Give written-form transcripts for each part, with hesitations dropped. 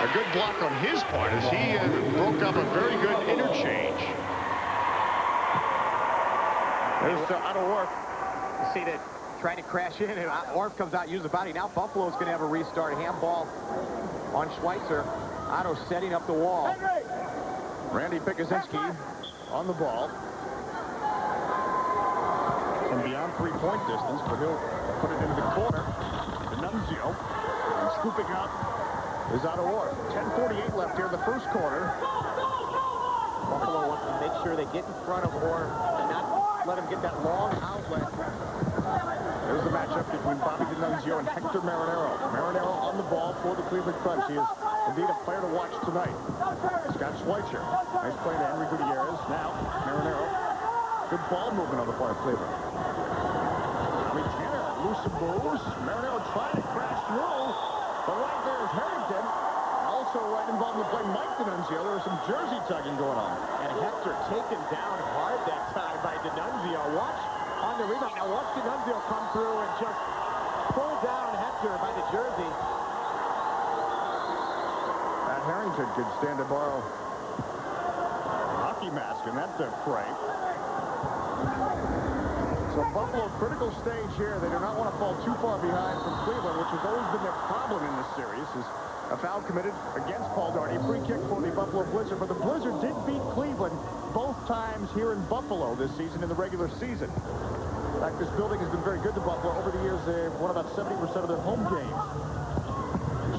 A good block on his part as he broke up a very good interchange. There's Otto Orff. You see that trying to crash in, and Orff comes out, uses the body. Now Buffalo's going to have a restart. Handball on Schweitzer. Otto setting up the wall. Randy Pikuzinski on the ball. From beyond three-point distance, but he'll put it into the corner. D'Annunzio. And scooping up is Otto Orff. 10:48 left here in the first quarter. Buffalo wants to make sure they get in front of Orff and not let him get that long outlet. There's the matchup between Bobby D'Annunzio and Hector Marinero. Marinero on the ball for the Cleveland Crunch. He is indeed a player to watch tonight. Scott Schweitzer. Nice play to Henry Gutierrez. Now, Marinero. Good ball movement on the part of Cleveland. McKenna, loose moves. Marinero trying to crash through. But right there is Harrington. Also right involved in the play, Mike D'Annunzio. There was some jersey tugging going on. And Hector taken down hard that time by D'Annunzio. Watch on the rebound. Now watch D'Annunzio come through and just pull down Hector by the jersey. That Harrington could stand to borrow a hockey mask in that fray. So Buffalo, critical stage here. They do not want to fall too far behind from Cleveland, which has always been their problem in this series. Is a foul committed against Paul Daugherty. Free kick for the Buffalo Blizzard. But the Blizzard did beat Cleveland both times here in Buffalo this season in the regular season. In fact, this building has been very good to Buffalo. Over the years, they've won about 70% of their home games.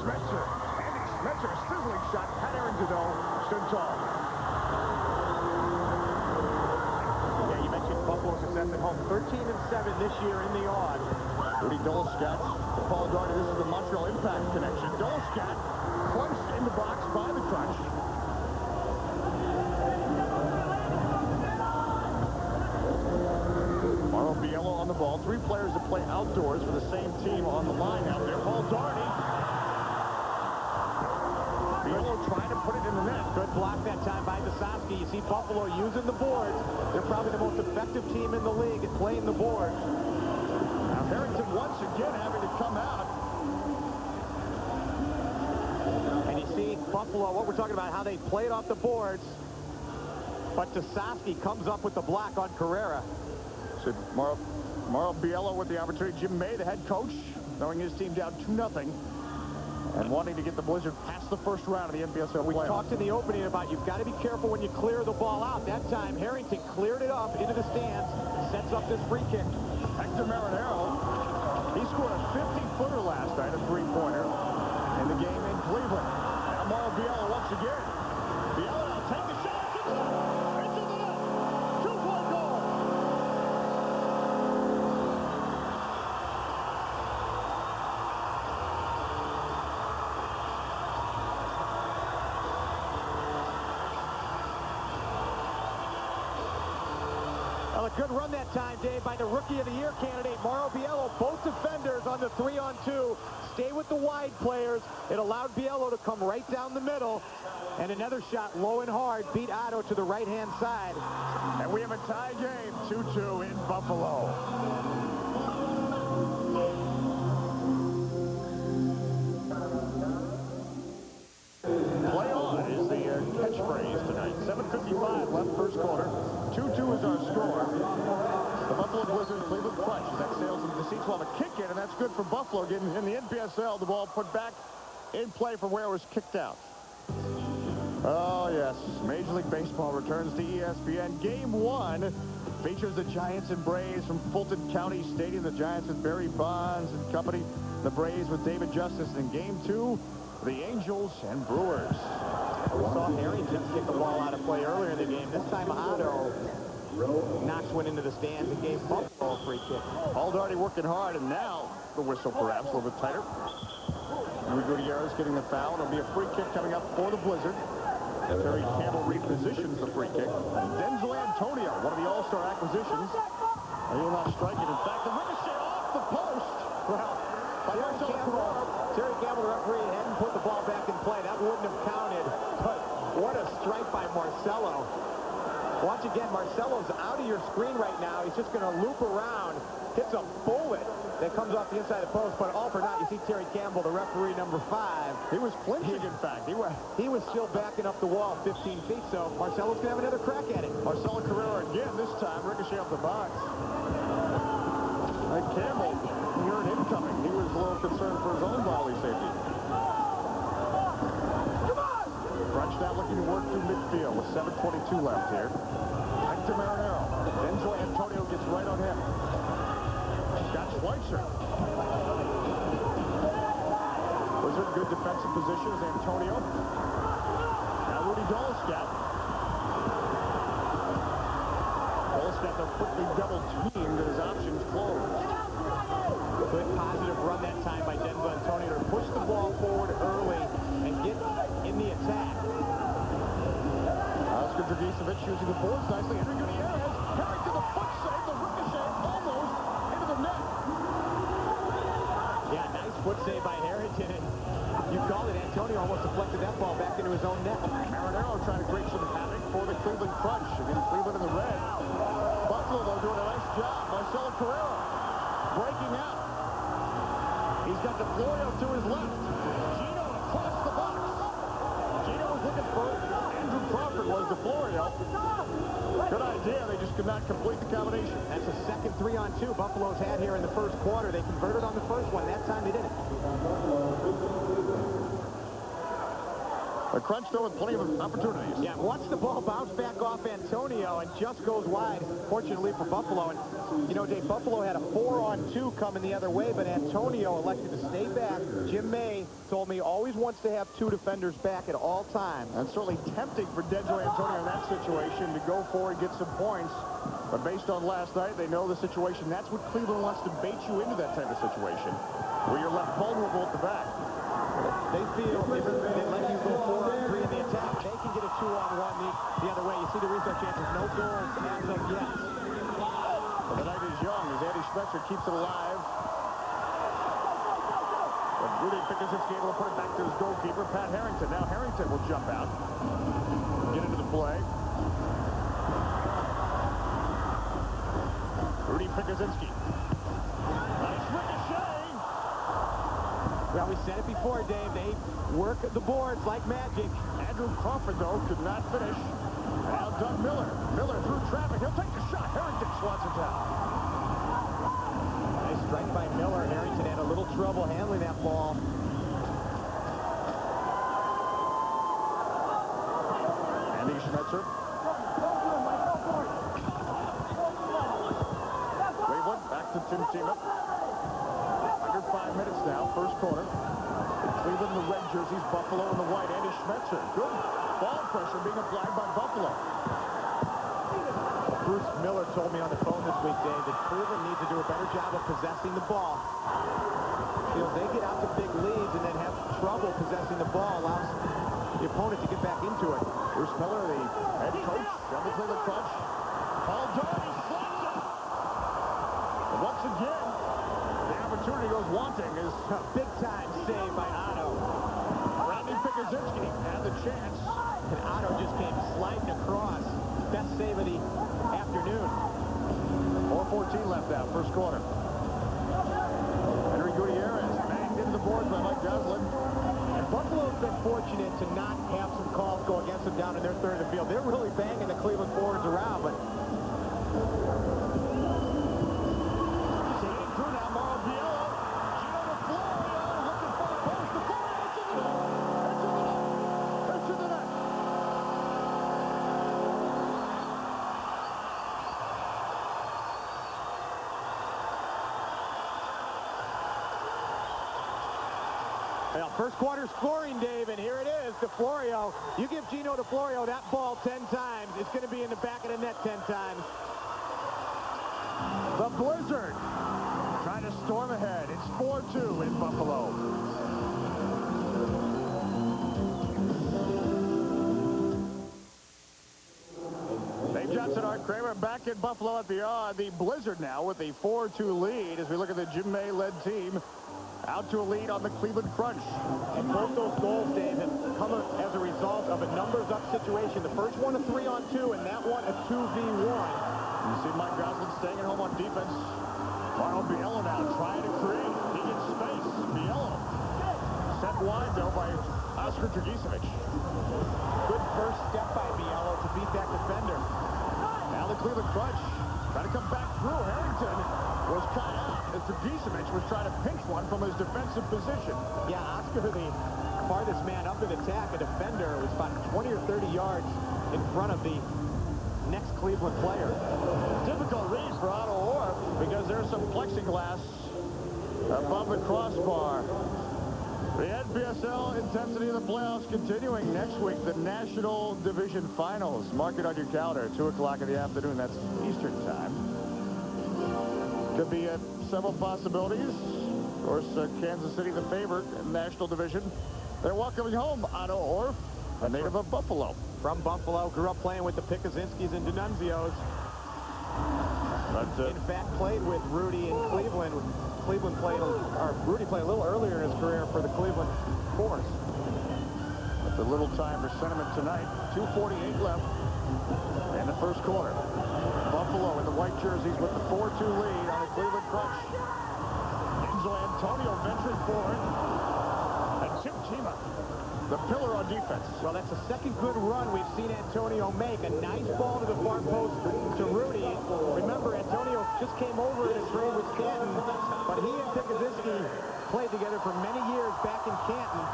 Schmetzer. Andy Schmetzer, a sizzling shot. Pat Harrington, though, stood tall. Buffalo success at home. 13-7 this year in the odd. Rudy Dolskat to Paul Daugherty. This is the Montreal Impact connection. Dolskat crunched in the box by the Crunch. Mauro Biello on the ball. Three players that play outdoors for the same team on the line out there. Paul Daugherty. Biello trying to put it in the net. Good block that time by Visovsky. You see Buffalo using the boards. They're probably the most effective team in the league at playing the boards. Now Harrington once again having to come out. And you see Buffalo, what we're talking about, how they played off the boards. But Visovsky comes up with the block on Carrera. So Mauro Biello with the opportunity. Jim May, the head coach, knowing his team down 2-0. And wanting to get the Blizzard past the first round of the NPSL playoffs. We talked in the opening about you've got to be careful when you clear the ball out. That time, Harrington cleared it up into the stands, sets up this free kick. Hector Marinero, he scored a 50-footer last night, a three-pointer, in the game in Cleveland. Now Mauro Biello once again. Biello now take the shot. It's in the net. Two-point goal. Well, a good run that time, Dave, by the Rookie of the Year candidate, Mauro Biello. Both defenders on the 3-on-2. Stay with the wide players. It allowed Biello to come right down the middle. And another shot low and hard. Beat Otto to the right-hand side. And we have a tie game, 2-2 in Buffalo. Play on is the catchphrase tonight. 7:55 left first quarter. 2-2 is our score. The Buffalo Blizzard Cleveland Crunch as that sails into the seats. We'll have a kick in, and that's good for Buffalo. Getting in the NPSL, the ball put back in play from where it was kicked out. Oh, yes. Major League Baseball returns to ESPN. Game 1 features the Giants and Braves from Fulton County Stadium. The Giants with Barry Bonds and company. The Braves with David Justice. In Game 2, the Angels and Brewers. We saw Harrington kick the ball out of play earlier in the game. This time Otto knocks one into the stands and gave Buffalo a free kick. Paul Daugherty working hard, and now the whistle perhaps a little bit tighter. Henry Gutierrez getting the foul. It'll be a free kick coming up for the Blizzard. Terry Campbell repositions the free kick. Denzel Antonio, one of the all-star acquisitions. He will not strike it. In fact, the ricochet off the post. Well, by Terry Campbell, the referee, hadn't put the ball back in play. That wouldn't have counted. But what a strike by Marcelo. Watch again. Marcelo's out of your screen right now. He's just going to loop around. hits a bullet that comes off the inside of the post, but all for naught, you see Terry Campbell, the referee, number 5. He was flinching, in fact. He was still backing up the wall 15 feet, so Marcelo's going to have another crack at it. Marcelo Carrera again, this time, ricochet off the box. And Campbell, he heard him coming. He was a little concerned for his own bodily safety. Crunch now looking to work through midfield with 7:22 left here. Back to Marinero. Enzo Antonio gets right on him. Got Schweitzer. Was in good defensive position as Antonio. Now Rudy Dolskat. Dolskat, though, quickly double-teamed and his options closed. Good positive run that time by Denver Antonio to push the ball forward early and get in the attack. Oscar Dragicevic using the boards nicely. Henry Gutierrez carrying to the foot save. The ricochet almost into the net. Yeah, nice foot save by Harrington. And you called it. Antonio almost deflected that ball back into his own net. Marinero trying to create some havoc for the Cleveland Crunch. Again, Cleveland in the red. Buffalo, though, doing a nice job. Marcelo Carrera breaking out. He's got the Florio to his left. Gino across the box. Gino was looking for Andrew Crawford, was the Florio. Good idea. They just could not complete the combination. That's a second 3-on-2 Buffalo's had here in the first quarter. They converted on the first one. That time they didn't. The Crunch, though, with plenty of opportunities. Yeah, watch the ball bounce back off Antonio and just goes wide, fortunately for Buffalo. And, you know, Dave, Buffalo had a 4-on-2 coming the other way, but Antonio elected to stay back. Jim May told me always wants to have 2 defenders back at all times. And certainly tempting for Denzo Antonio in that situation to go forward and get some points. But based on last night, they know the situation. That's what Cleveland wants to bait you into, that type of situation, where you're left vulnerable at the back. They feel if they let you go 4-on-3 in the attack, they can get a 2-on-1 the other way. You see the restart chances, no goals as of yet. Well, the night is young as Andy Schmetzer keeps it alive. But Rudy Pikuzinski able to put it back to his goalkeeper, Pat Harrington. Now Harrington will jump out, get into the play. Rudy Pikuzinski. Nice ricochet. Well, we said it before, Dave. They work the boards like magic. Andrew Crawford, though, could not finish. Now Doug Miller. Miller through traffic. He'll take the shot. Harrington swats it down. Nice strike by Miller. Harrington had a little trouble handling that ball. Andy Schmetzer. Cleveland back to Tim Tebow. Under 5 minutes now, first quarter. Cleveland in the red jerseys, Buffalo in the white. Andy Schmetzer. Good ball pressure being applied by Buffalo. Bruce Miller told me on the phone this week, Dave, that Cleveland needs to do a better job of possessing the ball. You know, they get out to big leads and then have trouble possessing the ball, allows the opponent to get back into it. Bruce Miller, the head coach of the Cleveland Crunch. Paul Doherty slots it. And once again, the opportunity goes wanting is A big-time save by Otto. Rodney Pikuzinski had the chance. And Otto just came sliding across. Best save of the afternoon. 4:14 left now, first quarter. Henry Gutierrez banged into the boards by Mike Goslin. And Buffalo's been fortunate to not have some calls go against them down in their third of the field. They're really banging the Cleveland forwards around, but skating through now, Mauro Biello. Gino to Florio, looking for the post. The Florio, it's in the net. It's in the net. well, first quarter scoring, Dave, and here it is, DeFlorio. You give Gino DeFlorio that ball 10 times, it's going to be in the back of the net 10 times. The Blizzard trying to storm ahead. It's 4-2 in Buffalo. Dave Johnson, Art Kramer back in Buffalo at the Blizzard now with a 4-2 lead as we look at the Jim May-led team out to a lead on the Cleveland Crunch. And both those goals, Dave, have come as a result of a numbers-up situation. The first one a 3-on-2, and that one a 2v1. You see Mike Goslin staying at home on defense. Arnold Biello now trying to create. He gets space. Biello set wide, though, by Oscar Dragicevic. Good first step by Biello to beat that defender. Now the Cleveland Crunch trying to come back through. Harrington was cut out as Dragicevic was trying to pinch one from his defensive position. Yeah, Oscar, the farthest man up in attack, a defender, was about 20 or 30 yards in front of the next Cleveland player. Difficult read for Otto Orff because there's some plexiglass above the crossbar. The NPSL intensity of the playoffs continuing next week. The National Division Finals. Mark it on your calendar. 2 o'clock in the afternoon. That's Eastern time. Could be several possibilities. Of course, Kansas City the favorite in the National Division. They're welcoming home Otto Orff, a native of Buffalo. From Buffalo, grew up playing with the Pikuzinskis and D'Annunzios. But, in fact, played with Rudy in Cleveland. Rudy played a little earlier in his career for the Cleveland Force. That's a little time for sentiment tonight. 2:48 left in the first quarter. Buffalo in the white jerseys with the 4-2 lead on the Cleveland Crunch. Enzo Antonio venturing forward. And Tim Chima, the pillar on defense. Well, that's the second good run we've seen Antonio make. A nice ball to the far post to Rudy. Remember, Antonio just came over in a trade with Canton, but he and Pikuzinski played together for many years back in Canton.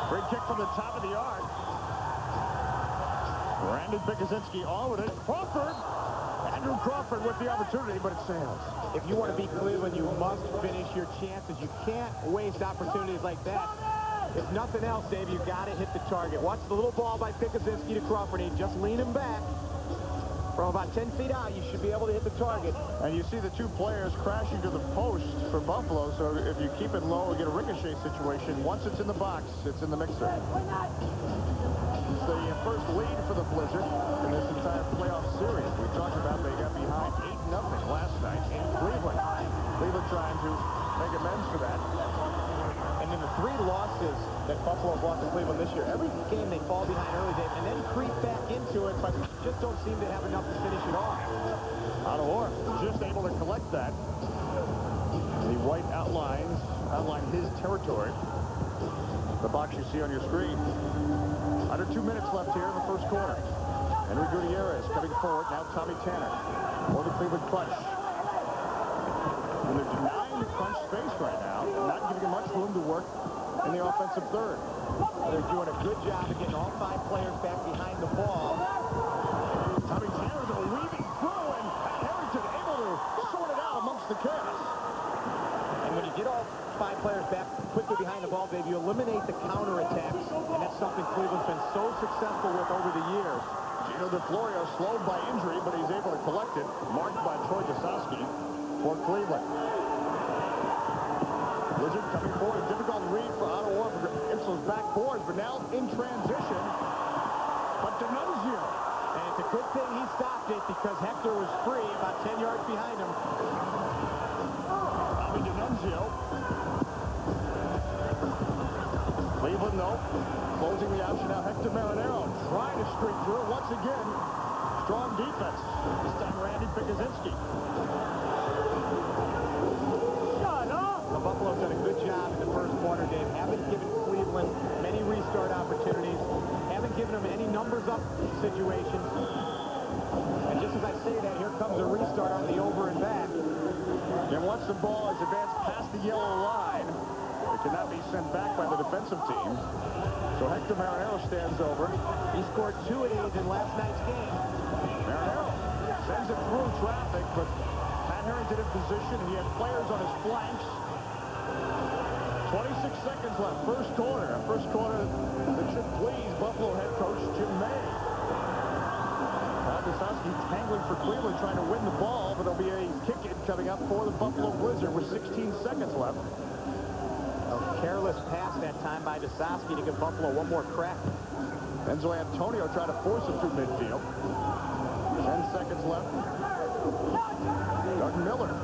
Free kick from the top of the arc. Brandon Pikuzinski on with it. Crawford. Andrew Crawford with the opportunity, but it sails. If you want to beat Cleveland, you must finish your chances. You can't waste opportunities like that. If nothing else, Dave, you got to hit the target. Watch the little ball by Pikuzinski to Crawford. He just lean him back. From about 10 feet out, you should be able to hit the target. And you see the two players crashing to the post for Buffalo, so if you keep it low and get a ricochet situation, once it's in the box, it's in the mixer. It's the first lead for the Blizzard in this entire playoff series. We talked about they got behind 8-0 last night in Cleveland. Cleveland trying to make amends for that. And in the 3 losses that Buffalo brought to Cleveland this year, every game they fall behind early, Dave, and then creep back into it, but just don't seem to have enough to finish it off. Otto Orff just able to collect that. The white outline his territory. The box you see on your screen. Under 2 minutes left here in the first quarter. Henry Gutierrez coming forward. Now Tommy Tanner for the Cleveland Crunch. And they're denying the Crunch space right now. Not giving him much room to work in the offensive third. They're doing a good job of getting all 5 players back behind the ball. Tommy Tanner, though, weaving through, and Harrington able to sort it out amongst the chaos. And when you get all 5 players back quickly behind the ball, Dave, you eliminate the counterattacks, and that's something Cleveland's been so successful with over the years. Gino DeFlorio slowed by injury, but he's able to collect it. Marked by Troy Dasowski for Cleveland. Blizzard coming forward. A difficult read for Otto Orff. Ipswich backboards, but now in transition. But D'Annunzio. And it's a good thing he stopped it because Hector was free about 10 yards behind him. Tommy D'Annunzio. Cleveland, though, closing the option now. Hector Marinero trying to streak through it once again. Strong defense. This time Randy Pikuzinski. Buffalo's done a good job in the first quarter, Dave. Haven't given Cleveland many restart opportunities. Haven't given them any numbers up situations. And just as I say that, here comes a restart on the over and back. And once the ball is advanced past the yellow line, it cannot be sent back by the defensive team. So Hector Marinero stands over. He scored 2 of these in last night's game. Marinero sends it through traffic, but Pat Harrington in position. He had players on his flanks. 26 seconds left, first quarter. First quarter that should please Buffalo head coach Jim May. Todd Dasowski tangling for Cleveland, trying to win the ball, but there'll be a kick-in coming up for the Buffalo Blizzard with 16 seconds left. A careless pass that time by Dasowski to give Buffalo one more crack. Enzo Antonio trying to force it through midfield. 10 seconds left. Doug Miller.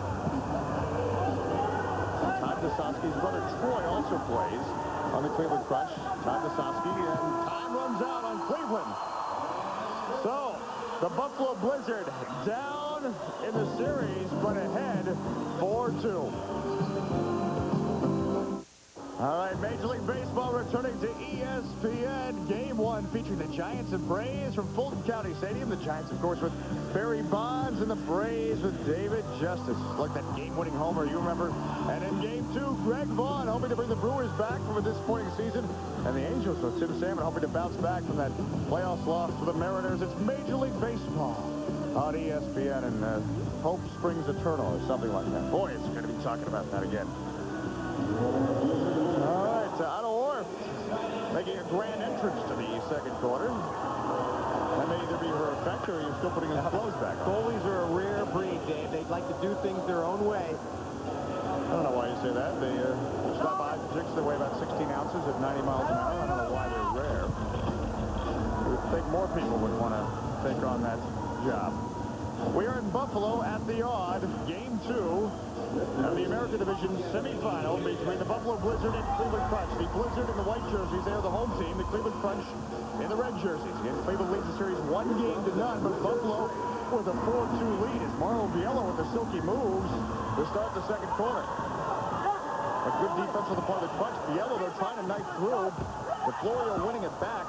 Todd Dasowski's brother Troy also plays on the Cleveland Crunch. Todd Dasowski, and time runs out on Cleveland. So, the Buffalo Blizzard down in the series, but ahead 4-2. All right, Major League Baseball returning to ESPN. Game 1 featuring the Giants and Braves from Fulton County Stadium. The Giants, of course, with Barry Bonds, and the Braves with David Justice. Like that game-winning homer, you remember. And in Game 2, Greg Vaughn hoping to bring the Brewers back from a disappointing season. And the Angels with Tim Salmon hoping to bounce back from that playoffs loss to the Mariners. It's Major League Baseball on ESPN, and hope springs eternal or something like that. Boy, it's going to be talking about that again. All right, Otto Orff making a grand entrance to the second quarter. That may either be her effect, or you're still putting his clothes back on. Goalies are a rare breed, Dave. They like to do things their own way. I don't know why you say that. They stop by jigs that weigh about 16 ounces at 90 miles an hour. I don't know why they're rare. You would think more people would want to take on that job. We are in Buffalo at the Odd. Game 2 of the American Division semifinal between the Buffalo Blizzard and Cleveland Crunch. The Blizzard in the white jerseys, they are the home team. The Cleveland Crunch in the red jerseys. Again, Cleveland leads the series 1-0, but Buffalo with a 4-2 lead as Marlo Biello with the silky moves to start the second quarter. A good defense on the part of the Crunch. Biello, they're trying to knife through. DeFlorio winning it back.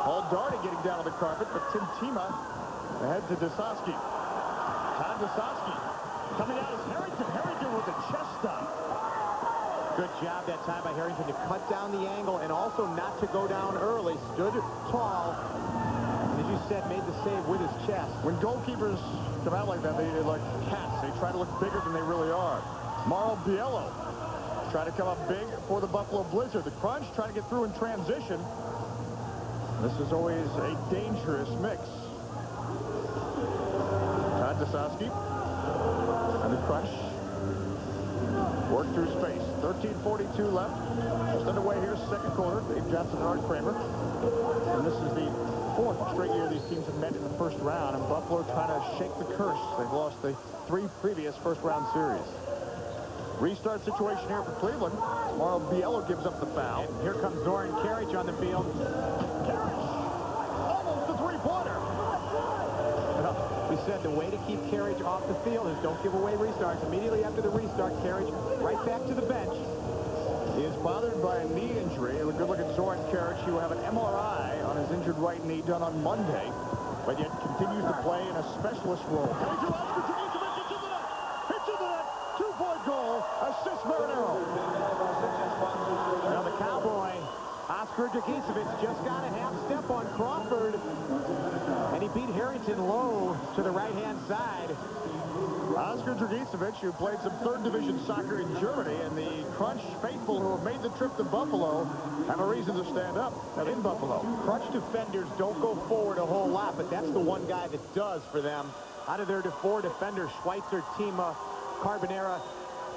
Paul Darty getting down on the carpet, but Tim Tima ahead to Desosky. Todd Desosky coming out as Harrington. Harrington with a chest stop. Good job that time by Harrington to cut down the angle and also not to go down early. Stood tall. And as you said, made the save with his chest. When goalkeepers come out like that, they're like cats. They try to look bigger than they really are. Marlo Biello trying to come up big for the Buffalo Blizzard. The Crunch trying to get through in transition. This is always a dangerous mix. Todd Desosky and the Crunch work through space. 13:42 left. Just underway here, second quarter. Dave Johnson and Art Kramer. And this is the 4th straight year these teams have met in the first round, and Buffalo trying to shake the curse. They've lost the 3 previous first-round series. Restart situation here for Cleveland. Marlo Biello gives up the foul. And here comes Zoran Karic on the field. Karic, almost a three-pointer. We said the way to keep Karic off the field is don't give away restarts. Immediately after the restart, Karic right back to the bench. He is bothered by a knee injury. A good look at Zoran Karic. He will have an MRI on his injured right knee done on Monday, but yet continues to play in a specialist role. Two-point goal, assist Marinero. Now the Cowboy, Oscar Dragicevic, just got a half step on Crawford, and he beat Harrington low to the right-hand side. Oscar Dragicevic, who played some third-division soccer in Germany, and the Crunch faithful who have made the trip to Buffalo have a reason to stand up in Buffalo. Crunch defenders don't go forward a whole lot, but that's the one guy that does for them. Out of their 4 defenders, Schweitzer, Tima, Carbonera,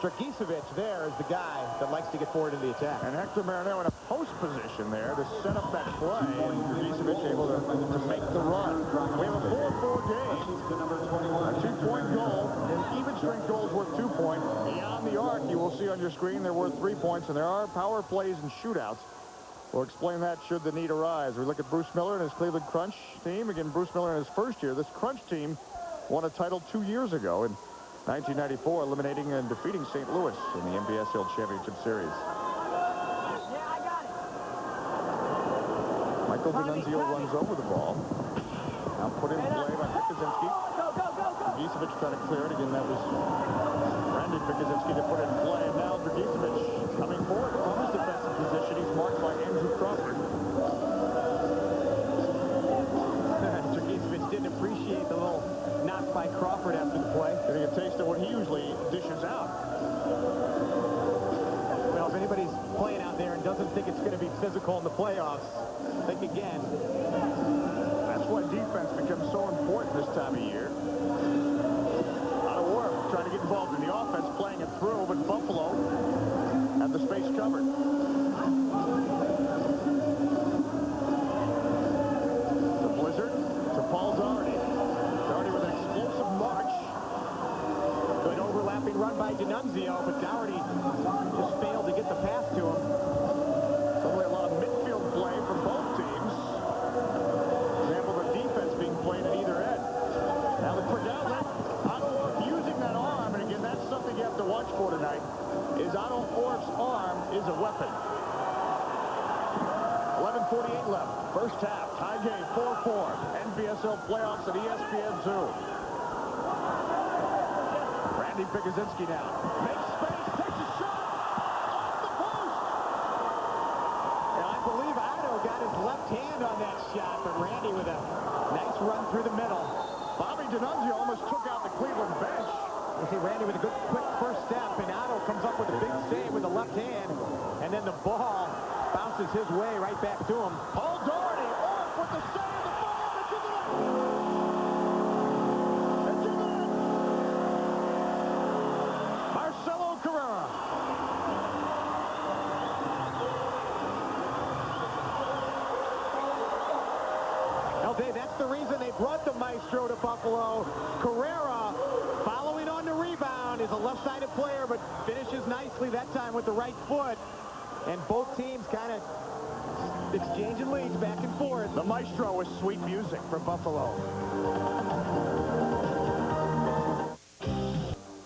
Dragicevic there is the guy that likes to get forward in the attack. And Hector Marinero in a post position there to set up that play, and Dragicevic able to make the run. We have a 4-4 game. A 2-point goal, and even strength goals worth 2 points. Beyond the arc, you will see on your screen they're worth 3 points, and there are power plays and shootouts. We'll explain that should the need arise. We look at Bruce Miller and his Cleveland Crunch team. Again, Bruce Miller in his first year. This Crunch team won a title 2 years ago in 1994, eliminating and defeating St. Louis in the NPSL Championship Series. Michael D'Annunzio runs over the ball. Now put in play by Pikuzinski. Dragicevic trying to clear it. Again, that was Randy Pikuzinski to put it in play. And now Dragicevic coming forward from his defensive position. He's marked by Andrew Crawford. Dragicevic didn't appreciate the little knock by Crawford after the play. Getting a taste of what he usually dishes out. Well, if anybody's playing out there and doesn't think it's going to be physical in the playoffs, think again. That's why defense becomes so important this time of year. Otto Orff trying to get involved in the offense, playing it through, but Buffalo had the space covered. The Blizzard to Paul Daugherty. Daugherty with an explosive march. Good overlapping run by D'Annunzio, but Daugherty just failed to get the pass to him. Suddenly a lot of midfield play for both teams. For example, the defense being played at either end. Now the quick to watch for tonight is Otto Orff's arm is a weapon. 11:48 left. First half. Tie game 4-4. NPSL playoffs at ESPN2. Randy Pikuzinski now. Makes space. Takes a shot. Off the post. And I believe Otto got his left hand on that shot, but Randy with a nice run through the middle. Bobby D'Annunzio almost took out the Cleveland bench. You see Randy with a good, quick first step, and Otto comes up with a big save with the left hand, and then the ball bounces his way right back to him. Paul Doherty off with the save. The ball. It's in the net. It's in the net. Marcelo Carrera. Well, Dave, that's the reason they brought the maestro to Buffalo. Carrera, following on the rebound, is a left-sided player, but finishes nicely that time with the right foot. And both teams kind of exchanging leads back and forth. The maestro is sweet music for Buffalo.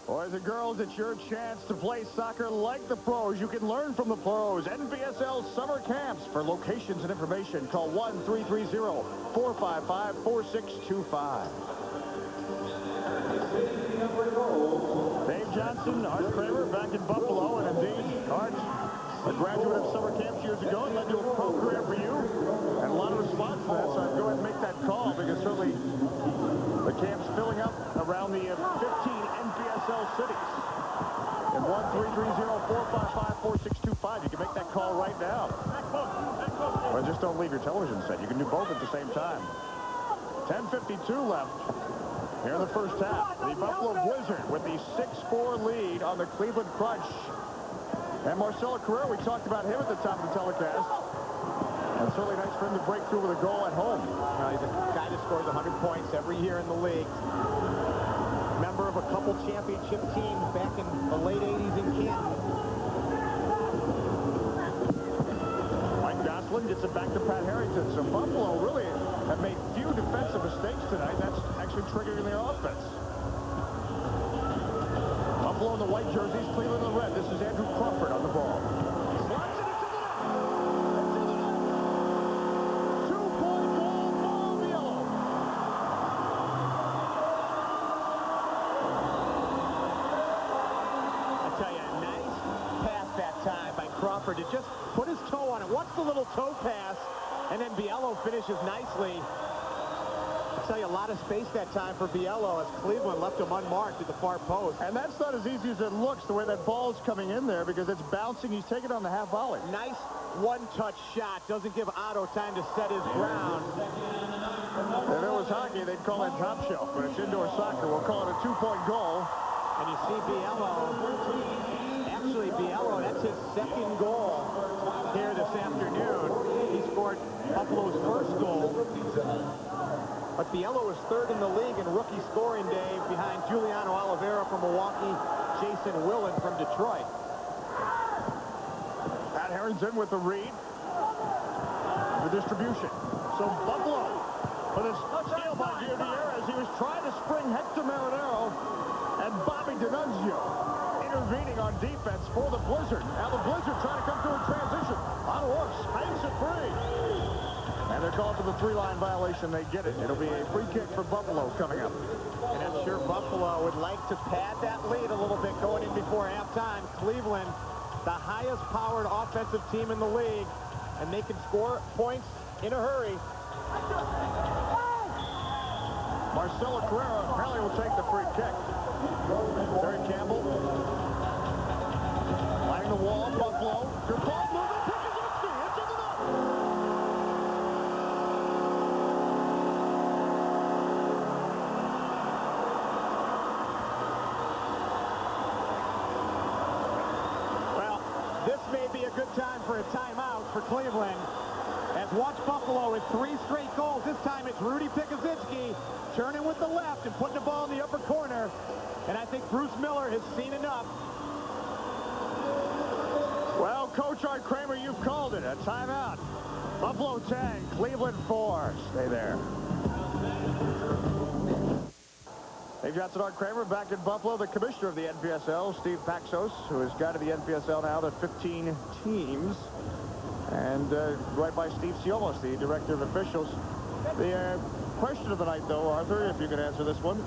Boys and girls, it's your chance to play soccer like the pros. You can learn from the pros. NPSL summer camps. For locations and information, call 1-330-455-4625. Dave Johnson, Art Kramer back in Buffalo, and indeed, Art, a graduate of summer camps years ago, and led to a pro career for you. And a lot of response to that, so I'd go ahead and make that call, because certainly the camp's filling up around the 15 NPSL cities. And 1-330-455-4625. You can make that call right now. Or just don't leave your television set. You can do both at the same time. 10:52 left here in the first half. The Buffalo Blizzard with the 6-4 lead on the Cleveland Crunch. And Marcelo Carrera, we talked about him at the top of the telecast. And certainly nice for him to break through with a goal at home. He's a guy that scores 100 points every year in the league. Member of a couple championship teams back in the late 80s in Canton. Mike Gosselin gets it back to Pat Harrington. So Buffalo really have made few defensive mistakes tonight. That's actually triggering their offense. Buffalo in the white jerseys, Cleveland in the red. This is Andrew Crawford on the ball. Slots it into the net. It's in the net. 2-point goal for the Yellow. I tell you, a nice pass that time by Crawford to just put his toe on it. Watch the little toe pass, and then Biello finishes nicely. I tell you, a lot of space that time for Biello as Cleveland left him unmarked at the far post. And that's not as easy as it looks, the way that ball's coming in there, because it's bouncing. He's taking it on the half volley. Nice one-touch shot. Doesn't give Otto time to set his ground. If it was hockey, they'd call it top shelf, but it's indoor soccer. We'll call it a 2-point goal. And you see Biello. Actually, Biello, that's his second goal here this afternoon. He scored Buffalo's first goal. But Biello is third in the league in rookie scoring, Dave, behind Giuliano Oliveira from Milwaukee, Jason Willen from Detroit. Pat Harrington with the read. The distribution. So Buffalo with a steal by Gutierrez. He was trying to spring Hector Marinero, and Bobby D'Annunzio intervening on defense for the Blizzard. Now the Blizzard trying to come through in transition. Otto Orff hangs it free. And they're calling for the 3-line violation. They get it. It'll be a free kick for Buffalo coming up. And I'm sure Buffalo would like to pad that lead a little bit going in before halftime. Cleveland, the highest powered offensive team in the league, and they can score points in a hurry. Marcelo Carrera apparently will take the free kick. Terry Campbell lining the wall. Buffalo. Good ball moving. Pikuzinski. It's in the net. Well, this may be a good time for a timeout for Cleveland. As watch Buffalo with 3 straight goals. This time it's Rudy Pikuzinski turning with the left and putting the ball in the upper corner. And I think Bruce Miller has seen enough. Well, Coach Art Kramer, you've called it. A timeout. Buffalo 10, Cleveland 4. Stay there. Dave Johnson, Art Kramer back in Buffalo. The commissioner of the NPSL, Steve Paxos, who has guided the NPSL now to 15 teams. And right by Steve Siomos, the director of officials. The question of the night, though, Arthur, if you could answer this one.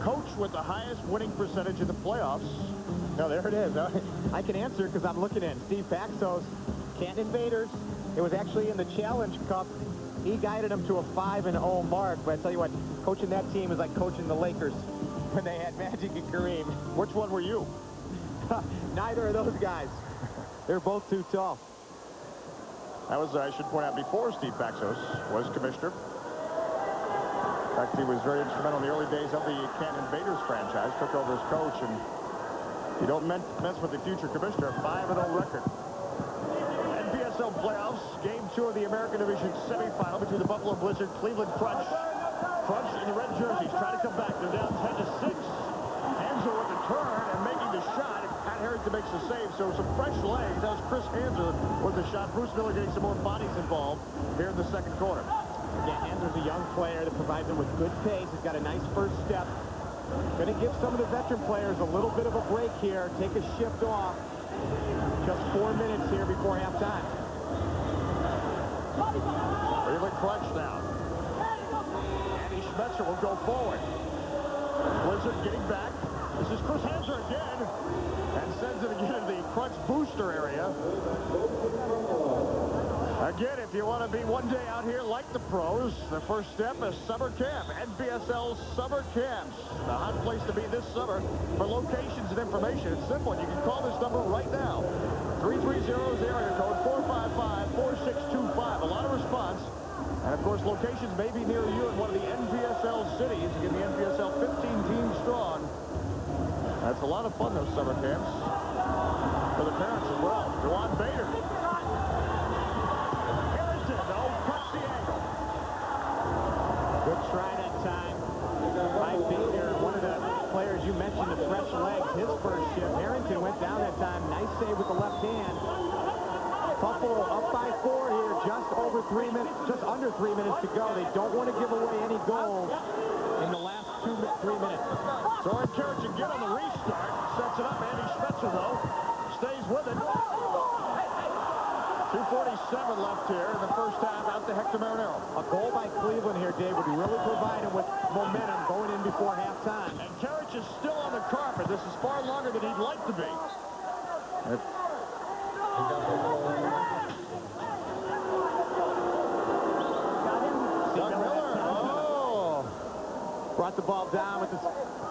Coach with the highest winning percentage in the playoffs. No, there it is. I can answer because I'm looking at Steve Paxos, Canton Invaders. It was actually in the Challenge Cup. He guided them to a 5-0 mark. But I tell you what, coaching that team is like coaching the Lakers when they had Magic and Kareem. Which one were you? Neither of those guys. They're both too tall. That was, I should point out, before Steve Paxos was commissioner. In fact, he was very instrumental in the early days of the Canton Invaders franchise. Took over as coach, and you don't mess with the future commissioner. 5-0 record. NPSL playoffs, Game 2 of the American Division semifinal between the Buffalo Blizzard, Cleveland Crunch. Crunch in the red jerseys trying to come back. They're down 10-6. Hanser with the turn and making the shot. And Pat Harrington makes the save. So some fresh legs. That was Chris Hanser with the shot. Bruce Miller getting some more bodies involved here in the second quarter. Yeah, Hanser's a young player that provides them with good pace. He's got a nice first step. Going to give some of the veteran players a little bit of a break here. Take a shift off. Just 4 minutes here before halftime. Cleveland Crunch now. Andy Schmetzer will go forward. Blizzard getting back. This is Chris Hanser again. And sends it again to the Crunch booster area. Again, if you want to be one day out here like the pros, the first step is summer camp. NPSL summer camps. The hot place to be this summer. For locations and information, it's simple. You can call this number right now. 330 is the area code, 455-4625. A lot of response. And, of course, locations may be near you in one of the NPSL cities. Again, the NPSL 15 teams strong. That's a lot of fun, those summer camps. For the parents as well. Dewan Bader. Good try that time by Bader. One of the players you mentioned, the fresh legs, his first shift. Harrington went down that time. Nice save with the left hand. Buffalo up by 4 here. Just over 3 minutes, just under 3 minutes to go. They don't want to give away any goals in the last 3 minutes. Soren Kerich again on the restart. Sets it up. Andy Schmetzer, though, stays with it. 2:47 left here in the first half out to Hector Marinero. A goal by Cleveland here, Dave, would really provide him with momentum going in before halftime. And Kerich is still on the carpet. This is far longer than he'd like to be. Doug Miller. Oh. Brought the ball down with the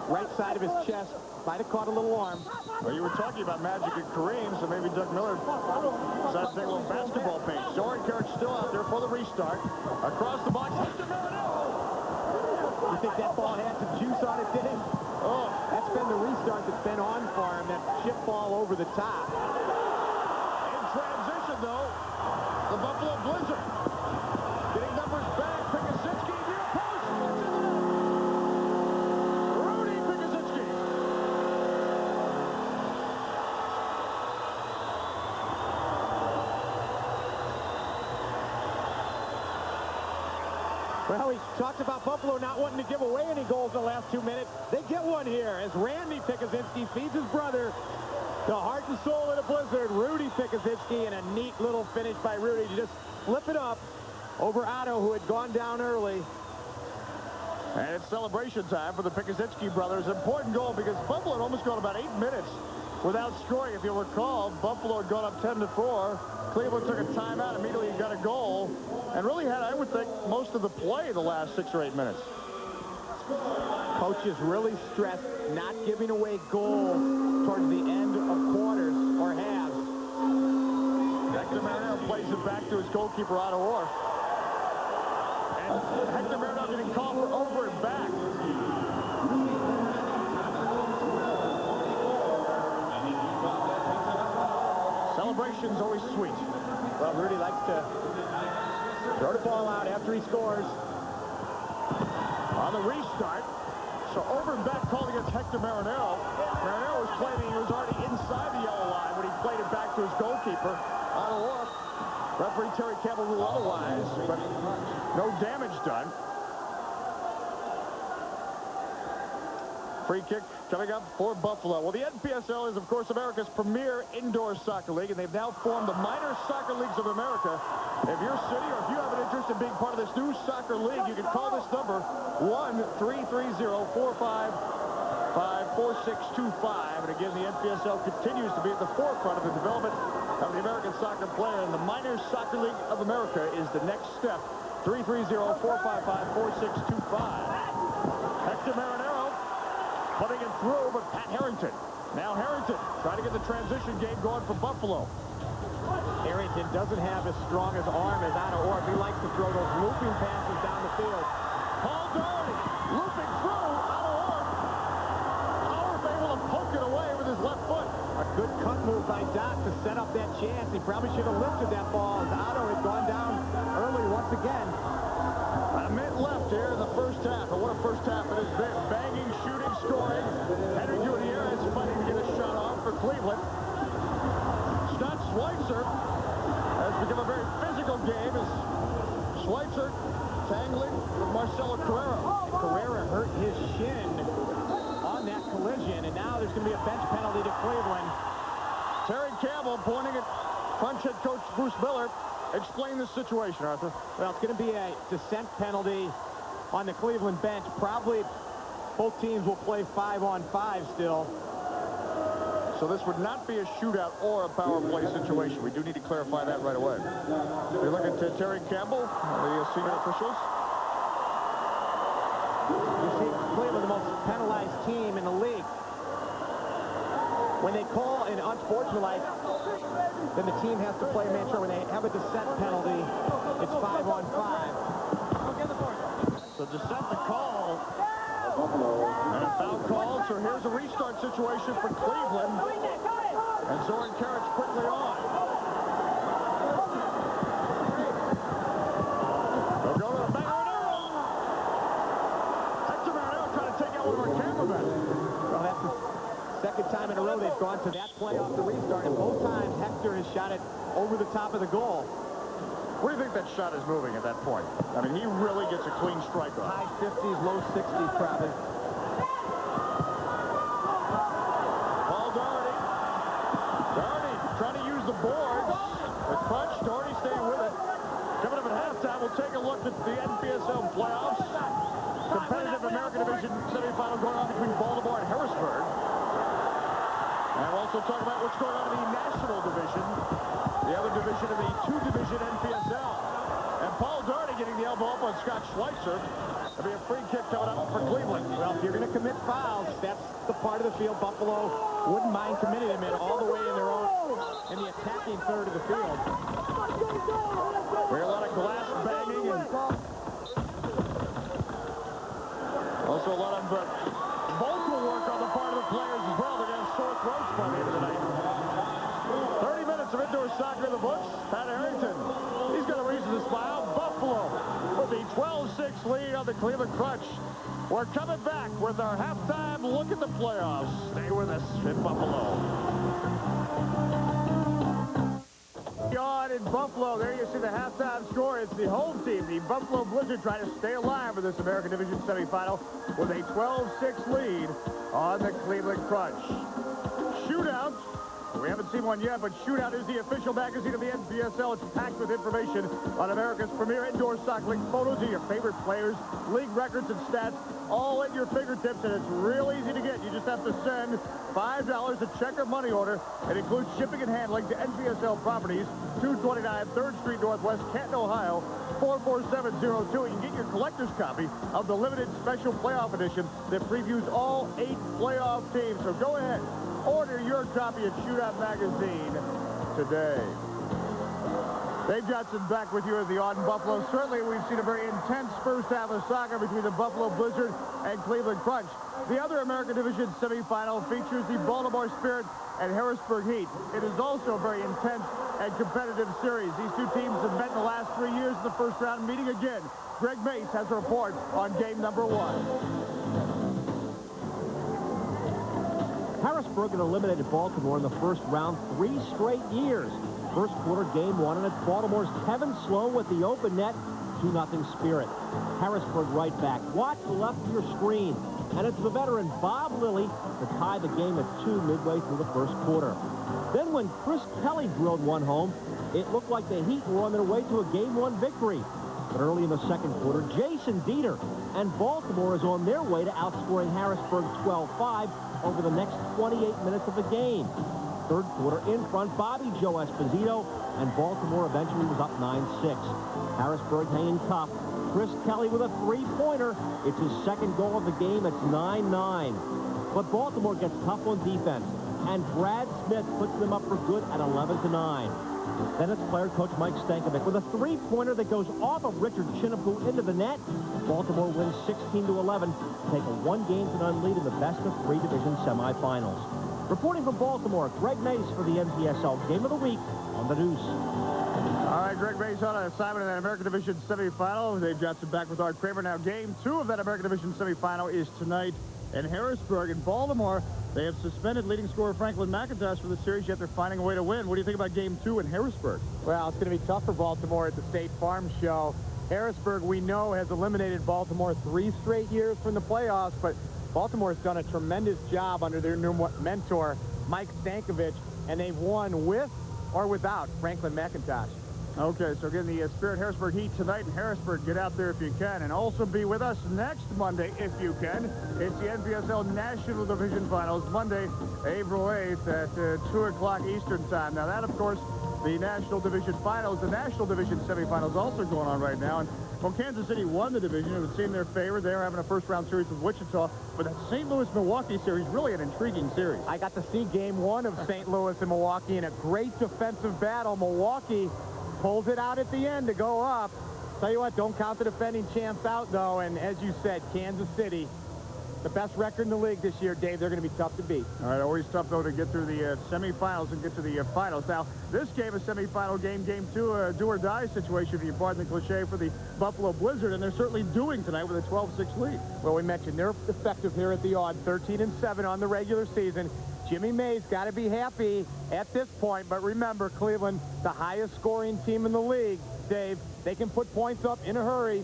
right side of his chest. Might have caught a little arm. Well, you were talking about Magic and Kareem, so maybe Doug Miller decided to take a little basketball pace. Soren Kerich still out there for the restart. Across the box, Hector Marinero. You think that ball had some juice on it, Dave? Oh. That's been the restart that's been on for him. That chip ball over the top. In transition, though, the Buffalo Blizzard. Getting numbers back. Pikuzinski near post. Rudy Pikuzinski. Well, we talked about Buffalo not wanting to give away any goals in the last 2 minutes. They get one here as Randy Pikuzinski feeds his brother. The heart and soul of the Blizzard, Rudy Pikuzinski, and a neat little finish by Rudy to just flip it up over Otto, who had gone down early. And it's celebration time for the Pikuzinski brothers. Important goal because Buffalo had almost gone about 8 minutes without scoring. If you'll recall, Buffalo had gone up 10-4. Cleveland took a timeout, immediately got a goal, and really had, I would think, most of the play the last 6 or 8 minutes. Coaches really stressed not giving away goals towards the end of quarters or halves. Hector Marinero plays it back to his goalkeeper, Otto Orff. And Hector Marinero getting called for over and back. Celebration's always sweet. Well, Rudy likes to throw the ball out after he scores. On the restart, so over and back called against Hector Marinero. Marinero was playing, he was already inside the yellow line when he played it back to his goalkeeper, Otto Orff. Referee Terry Campbell ruled otherwise, but no damage done. Free kick coming up for Buffalo. Well, the NPSL is, of course, America's premier indoor soccer league, and they've now formed the Minor Soccer Leagues of America. If your city or if you have an interest in being part of this new soccer league, you can call this number, 1-330-455-4625. And again, the NPSL continues to be at the forefront of the development of the American soccer player, and the Minor Soccer League of America is the next step. 330-455-4625. Hector Marinero putting it through, but Pat Harrington. Now Harrington trying to get the transition game going for Buffalo. Harrington doesn't have as strong as arm as Otto Orb. He likes to throw those looping passes down the field. Paul Doherty looping through Otto Orb. Orb able to poke it away with his left foot. A good cut move by Doc to set up that chance. He probably should have lifted that ball as Otto had gone down early once again. A minute left here in the first half. And what a first half it has been. Banging, shooting, scoring. Henry Gutierrez fighting to get a shot off for Cleveland. Scott Schweitzer has become a very physical game as Schweitzer tangling with Marcelo Carrera. Carrera hurt his shin on that collision, and now there's going to be a bench penalty to Cleveland. Terry Campbell pointing at Crunch head coach Bruce Miller. Explain the situation, Arthur. Well, it's going to be a dissent penalty on the Cleveland bench. Probably both teams will play 5-on-5 still. So this would not be a shootout or a power play situation. We do need to clarify that right away. You're looking to Terry Campbell, the senior officials. You see, Cleveland, the most penalized team in the league. When they call an unsportsmanlike, then the team has to play a man short. When they have a dissent penalty, it's 5-on-5. So dissent the call. And a foul call. So here's a restart situation for Cleveland. And Zoran Karic quickly on. They'll go to the Marinero. Hector Marinero trying to take out one of our cameramen. Well, that's the second time in a row they've gone to that play off the restart, and both times Hector has shot it over the top of the goal. Where do you think that shot is moving at that point? I mean, he really gets a clean strike on. High 50s, low 60s probably. Paul Doherty. Doherty trying to use the boards. The crunch. Doherty staying with it. Coming up at halftime, we'll take a look at the NPSL playoffs. Competitive American Division semifinal going on between Baltimore and Harrisburg. And we'll also talk about what's going on in the National Division, the other division of the two-division NPSL. And Paul Doherty getting the elbow up on Scott Schweitzer. There'll be a free kick coming up for Cleveland. Well, if you're going to commit fouls, that's the part of the field Buffalo wouldn't mind committing them in all the way in their own, in the attacking third of the field. We hear a lot of glass banging and also a lot of vocal work on the part of the players as well. They're going to sore throats by the end of the night. 30 minutes of indoor soccer in the books. Pat Harrington, he's got a reason to smile. Buffalo with the 12-6 lead on the Cleveland Crunch. We're coming back with our halftime look at the playoffs. Stay with us in Buffalo. On in Buffalo, there you see the halftime score. It's the home team, the Buffalo Blizzard, trying to stay alive in this American Division semifinal with a 12-6 lead on the Cleveland Crunch. Shootout. We haven't seen one yet, but Shootout is the official magazine of the NPSL. It's packed with information on America's premier indoor soccer league. Photos of your favorite players, league records and stats, all at your fingertips, and it's real easy to get. You just have to send $5 to check or money order. It includes shipping and handling to NPSL Properties, 229 3rd Street Northwest, Canton, Ohio, 44702. You can get your collector's copy of the limited special playoff edition that previews all 8 playoff teams. So go ahead. Order your copy of Shootout Magazine today. Dave Johnson back with you at the Auden Buffalo. Certainly, we've seen a very intense first half of soccer between the Buffalo Blizzard and Cleveland Crunch. The other American Division semifinal features the Baltimore Spirit and Harrisburg Heat. It is also a very intense and competitive series. These two teams have met in the last 3 years in the first round, meeting again. Greg Mace has a report on game number 1. Harrisburg had eliminated Baltimore in the first round 3 straight years. First quarter, game 1, and it's Baltimore's Kevin Sloan with the open net, 2-0 Spirit. Harrisburg right back. Watch the left of your screen. and it's the veteran Bob Lilly to tie the game at 2 midway through the first quarter. Then when Chris Kelly drilled one home, it looked like the Heat were on their way to a Game 1 victory. But early in the second quarter, Jason Dieter and Baltimore is on their way to outscoring Harrisburg 12-5 over the next 28 minutes of the game. Third quarter in front, Bobby Joe Esposito, and Baltimore eventually was up 9-6. Harrisburg hanging tough. Chris Kelly with a three-pointer. It's his second goal of the game. It's 9-9. But Baltimore gets tough on defense, and Brad Smith puts them up for good at 11-9. Then it's player coach Mike Stankovic with a three-pointer that goes off of Richard Chinapoo into the net. Baltimore wins 16-11 to take a one-game-to-none lead in the best-of-3 division semifinals. Reporting from Baltimore, Greg Mace for the NPSL Game of the Week on the Deuce. All right, Greg Mace on an assignment in that American Division semifinal. Dave Johnson back with Art Kramer. Now, Game 2 of that American Division semifinal is tonight in Harrisburg. In Baltimore, they have suspended leading scorer Franklin McIntosh for the series, yet they're finding a way to win. What do you think about Game 2 in Harrisburg? Well, it's going to be tough for Baltimore at the State Farm Show. Harrisburg, we know, has eliminated Baltimore 3 straight years from the playoffs, but Baltimore's done a tremendous job under their new mentor, Mike Stankovic, and they've won with or without Franklin McIntosh. Okay, so again, the Spirit Harrisburg Heat tonight in Harrisburg. Get out there if you can, and also be with us next Monday if you can. It's the NPSL National Division Finals, Monday, April 8th at 2 o'clock Eastern Time. Now that, of course, the National Division Finals, the National Division Semifinals also going on right now. And well, Kansas City won the division. It would seem their favor. They're having a first-round series with Wichita. But that St. Louis-Milwaukee series, really an intriguing series. I got to see Game 1 of St. Louis and Milwaukee in a great defensive battle. Milwaukee pulls it out at the end to go up. Tell you what, don't count the defending champs out, though. And as you said, Kansas City, the best record in the league this year, Dave. They're going to be tough to beat. All right, always tough, though, to get through the semifinals and get to the finals. Now, this game, a semifinal game, Game 2, a do-or-die situation, if you pardon the cliche, for the Buffalo Blizzard, and they're certainly doing tonight with a 12-6 lead. Well, we mentioned they're effective here at the odd, 13-7 on the regular season. Jimmy May's got to be happy at this point, but remember, Cleveland, the highest scoring team in the league, Dave. They can put points up in a hurry.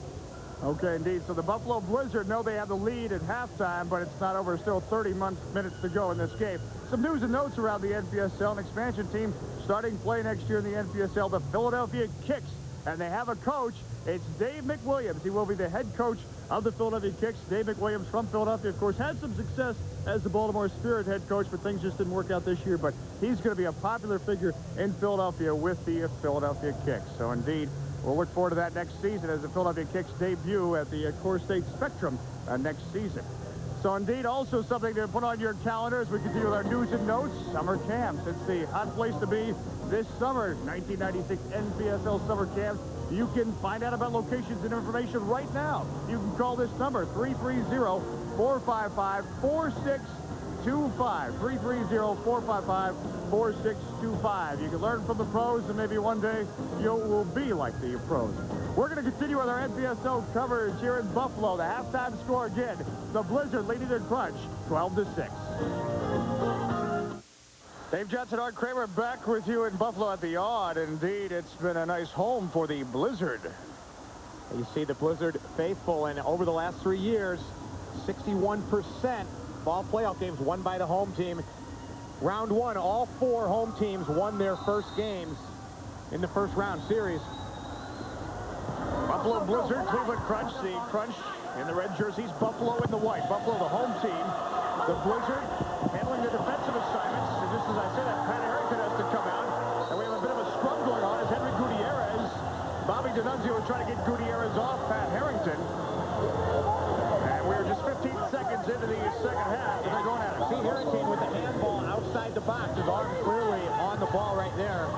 Okay, indeed. So the Buffalo Blizzard know they have the lead at halftime, but it's not over. Still 30 minutes to go in this game. Some news and notes around the NPSL. An expansion team starting play next year in the NPSL, the Philadelphia Kicks. And they have a coach. It's Dave McWilliams. He will be the head coach of the Philadelphia Kicks. Dave McWilliams from Philadelphia, of course, had some success as the Baltimore Spirit head coach, but things just didn't work out this year. But he's going to be a popular figure in Philadelphia with the Philadelphia Kicks. So, indeed, we'll look forward to that next season as the Philadelphia Kicks debut at the Core State Spectrum next season. So, indeed, also something to put on your calendar as we continue with our news and notes. Summer camps. It's the hot place to be this summer. 1996 NPSL Summer Camps. You can find out about locations and information right now. You can call this number, 330-455-4625. 330-455-4625. You can learn from the pros, and maybe one day you will be like the pros. We're going to continue with our NPSL coverage here in Buffalo. The halftime score again, the Blizzard leading their crunch 12-6. Dave Johnson, Art Kramer back with you in Buffalo at the Odd. Indeed, it's been a nice home for the Blizzard. You see the Blizzard faithful, and over the last 3 years, 61% fall playoff games won by the home team. Round 1, all 4 home teams won their first games in the first round series. Buffalo Blizzard, Cleveland Crunch, the Crunch in the red jerseys, Buffalo in the white. Buffalo, the home team. The Blizzard handling the defensive assignments. And just as I said, Pat Harrington has to come out. And we have a bit of a scrum going on as Henry Gutierrez. Bobby D'Annunzio is trying to get Gutierrez off Pat Harrington. And we're just 15 seconds into the second half, and they're going at it. See Harrington with the handball outside the box. His arm clearly on the ball right there.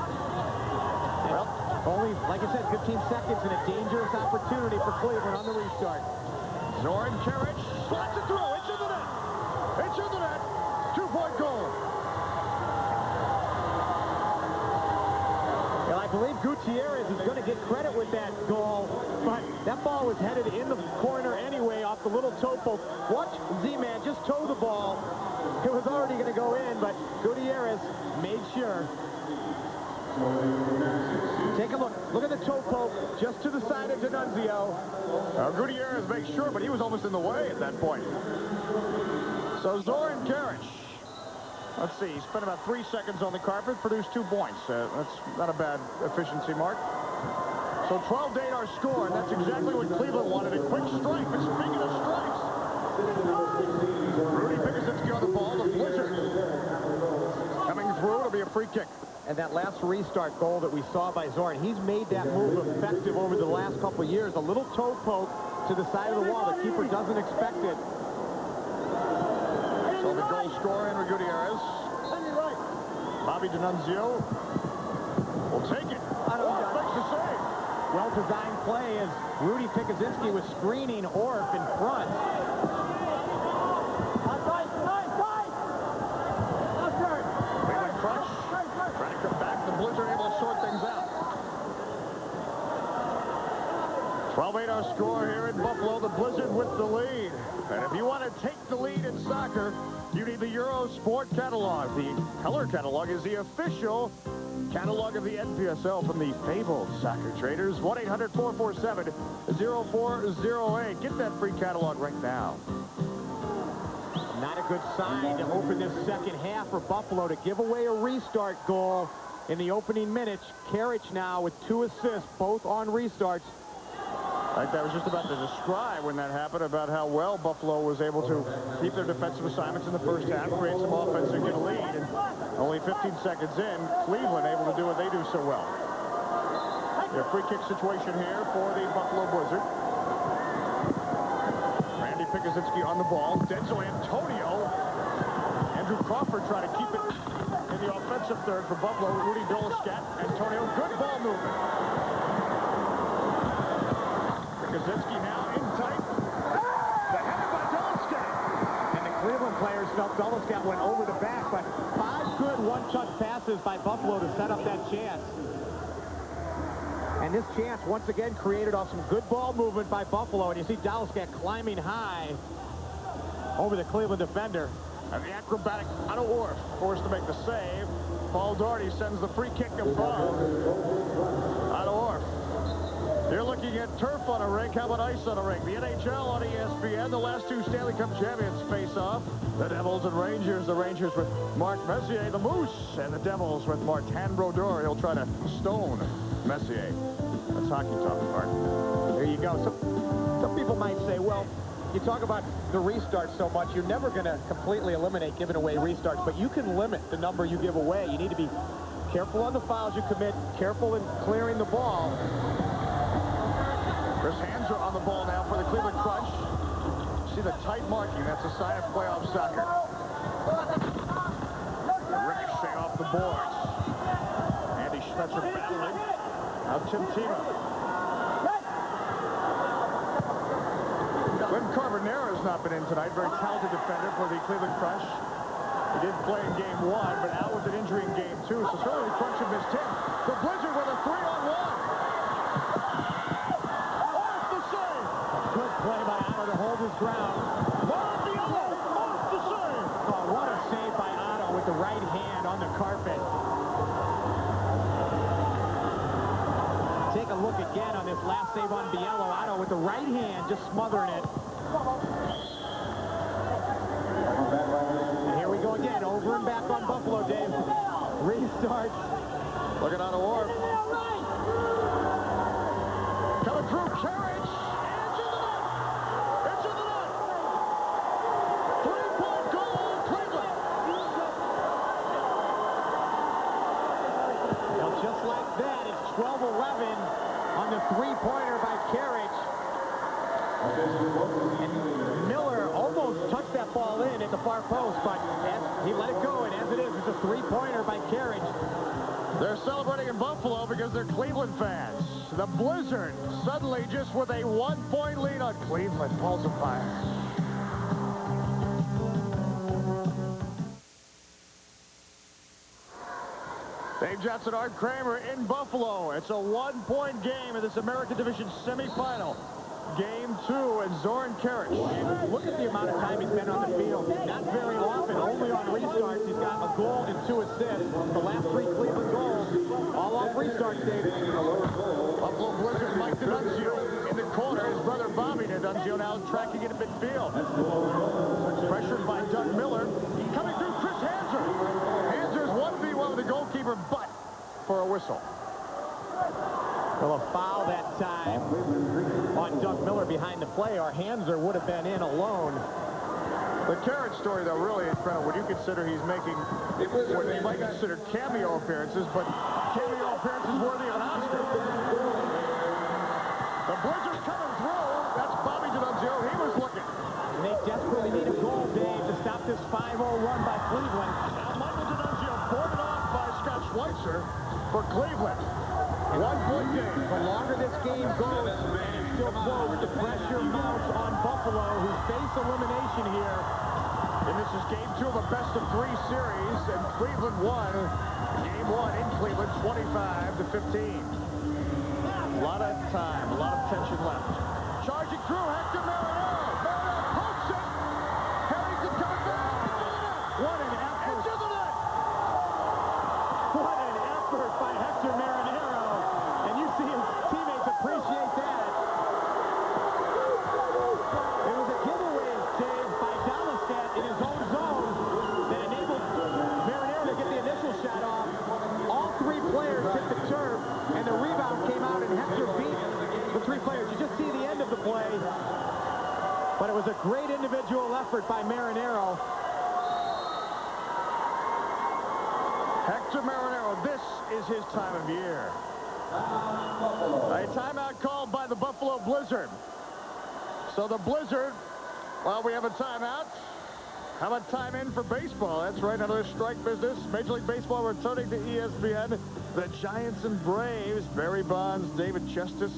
Well, only, like I said, 15 seconds and a dangerous opportunity for Cleveland on the restart. Zoran Karic slots it through. It's in the net. It's in the net. 2-point goal. Well, I believe Gutierrez is going to get credit with that goal, but that ball was headed in the corner anyway off the little toe post. Watch Z-Man just toe the ball. It was already going to go in, but Gutierrez made sure. Take a look. Look at the toe poke just to the side of D'Annunzio. Gutierrez makes sure, but he was almost in the way at that point. So Zoran Karic. Let's see, he spent about 3 seconds on the carpet, produced 2 points. That's not a bad efficiency mark. So 12-8 our score, and that's exactly what Cleveland wanted, a quick strike. But speaking of strikes, Rudy Pikuzinski on the ball, the Blizzard. Coming through, it'll be a free kick. And that last restart goal that we saw by Zoran, he's made that move effective over the last couple of years. A little toe poke to the side of the wall. The keeper doesn't expect it. So the goal scorer, Henry Gutierrez. Bobby D'Annunzio will take it. Makes the save. Well-designed play as Rudy Pikuzinski was screening Orff in front. Cleveland Crunch trying to come back. The Blizzard able to sort things out. 12-8 our score here in Buffalo. The Blizzard with the lead. And if you want to take the lead in soccer, you need the Eurosport catalog. The color catalog is the official catalog of the NPSL from the fabled soccer traders. 1-800-447-0408. Get that free catalog right now. Not a good sign to open this second half for Buffalo to give away a restart goal in the opening minutes. Karic now with 2 assists, both on restarts. I think that was just about to describe when that happened, about how well Buffalo was able to keep their defensive assignments in the first half, create some offense and get a lead. And only 15 seconds in, Cleveland able to do what they do so well. A free kick situation here for the Buffalo Blizzard. Randy Pikuzinski on the ball. Denzel Antonio. Andrew Crawford trying to keep it in the offensive third for Buffalo. Rudy Doloscat. Antonio, good ball movement. Pikuzinski now in tight. The header by Doloscat. And the Cleveland players felt Doloscat went over the back, but 5 good one-touch passes by Buffalo to set up that chance. And this chance, once again, created off some good ball movement by Buffalo. And you see Doloscat climbing high over the Cleveland defender. And the acrobatic Otto Orff forced to make the save. Paul Doherty sends the free kick above. Otto Orff. You're looking at turf on a rink. How about ice on a rink? The NHL on ESPN. The last 2 Stanley Cup champions face off. The Devils and Rangers. The Rangers with Mark Messier. The Moose. And the Devils with Martin Brodeur. He'll try to stone Messier. That's hockey talk, Mark. There you go. Some people might say, well, you talk about the restarts so much, you're never going to completely eliminate giving away restarts, but you can limit the number you give away. You need to be careful on the fouls you commit, careful in clearing the ball. Chris Hands are on the ball now for the Cleveland Crunch. See the tight marking. That's a sign of playoff soccer. Ricochet off the boards. Andy Schmetzer battling. Now Tim Tebow. Glenn Carbonero has not been in tonight. Very talented defender for the Cleveland Crunch. He did play in game 1, but out with an injury in game 2. So certainly the Crunch have missed him. The Blizzard with a 3-on-1. Off the save. Good play by Otto to hold his ground. Off the save. Oh, what a save by Otto with the right hand on the carpet. Take a look again on this last save on Biello. Otto with the right hand just smothering it. And here we go again, over and back on Buffalo, Dave. Restarts. Look at Otto Orff. Coming through, Karic. Into the net. Into the net. 3-point goal, Cleveland. Now, just like that, it's 12-11 on the three-pointer by Karic. And Miller almost touched that ball in at the far post, but he let it go, and as it is, it's a three-pointer by Karic. They're celebrating in Buffalo because they're Cleveland fans. The Blizzard suddenly just with a 1-point lead on Cleveland. Balls of fire. Dave Johnson, Art Kramer in Buffalo. It's a 1-point game in this American Division semifinal. Game 2, and Zoran Karic. Look at the amount of time he's been on the field. Not very often, only on restarts. He's got a goal and 2 assists. The last 3 Cleveland goals, all off restarts, David. Buffalo Blizzard Mike D'Annunzio in the corner. His brother Bobby D'Annunzio now tracking it at midfield. Pressured by Doug Miller. Coming through Chris Hanser. Hanser's 1v1 with the goalkeeper, but for a whistle. Well, a foul that time on Doug Miller behind the play, or Hanser would have been in alone. The Carrot story, though, really incredible when you consider he's making what you might consider cameo appearances, but cameo appearances worthy of an Oscar. The Blizzard coming through. That's Bobby D'Annunzio. He was looking. And they desperately need a goal, Dave, to stop this 5-0 run by Cleveland. Now Michael D'Annunzio boarded off by Scott Schweitzer for Cleveland. 1-point game. The longer this game goes, and it's still close, the pressure mounts on Buffalo, who face elimination here. And this is game 2 of a best-of-3 series, and Cleveland won game 1 in Cleveland, 25-15. A lot of time, a lot of tension left. Charging through, Hector Marinero. Marinero pokes it. Harrington coming back. What an effort. Into the net. What an effort by Hector Marinero. And you see his teammates appreciate that. It was a giveaway, Dave, by Dallastat in his own zone that enabled Marinero to get the initial shot off. All 3 players hit the turf, and the rebound came out, and Hector beat the 3 players. You just see the end of the play. But it was a great individual effort by Marinero. Hector Marinero, this is his time of year. A timeout called by the Buffalo Blizzard. So the Blizzard, while we have a timeout, how about time in for baseball? That's right, another strike business. Major League Baseball returning to ESPN. The Giants and Braves, Barry Bonds, David Chestis.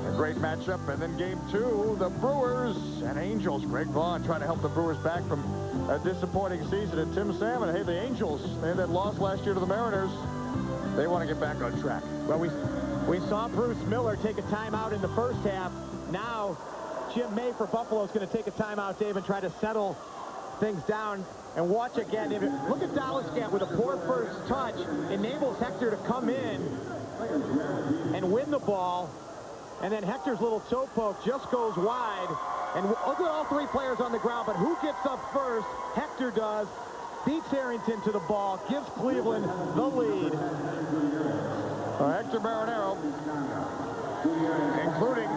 A great matchup. And then game 2, the Brewers and Angels. Greg Vaughn trying to help the Brewers back from a disappointing season. And Tim Salmon, hey, the Angels, they had that loss last year to the Mariners. They want to get back on track. Well, we saw Bruce Miller take a timeout in the first half. Now, Jim May for Buffalo is going to take a timeout, Dave, and try to settle things down. And watch again, David. Look at Dallascat with a poor first touch. Enables Hector to come in and win the ball. And then Hector's little toe poke just goes wide. And look at all 3 players on the ground. But who gets up first? Hector does. Beats Harrington to the ball. Gives Cleveland the lead. Hector Marinero, including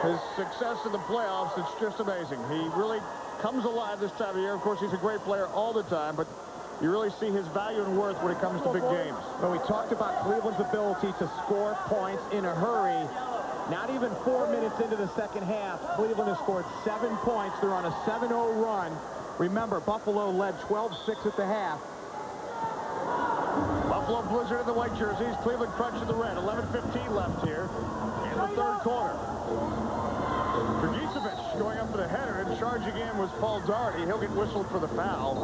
his success in the playoffs, it's just amazing. He really comes alive this time of year. Of course, he's a great player all the time, but you really see his value and worth when it comes to big games. Well, we talked about Cleveland's ability to score points in a hurry. Not even 4 minutes into the second half, Cleveland has scored 7 points. They're on a 7-0 run. Remember, Buffalo led 12-6 at the half. Buffalo Blizzard in the white jerseys, Cleveland Crunch in the red. 11:15 left here in the third quarter. Dragicevic going up for the header, and charging in was Paul Daugherty. He'll get whistled for the foul.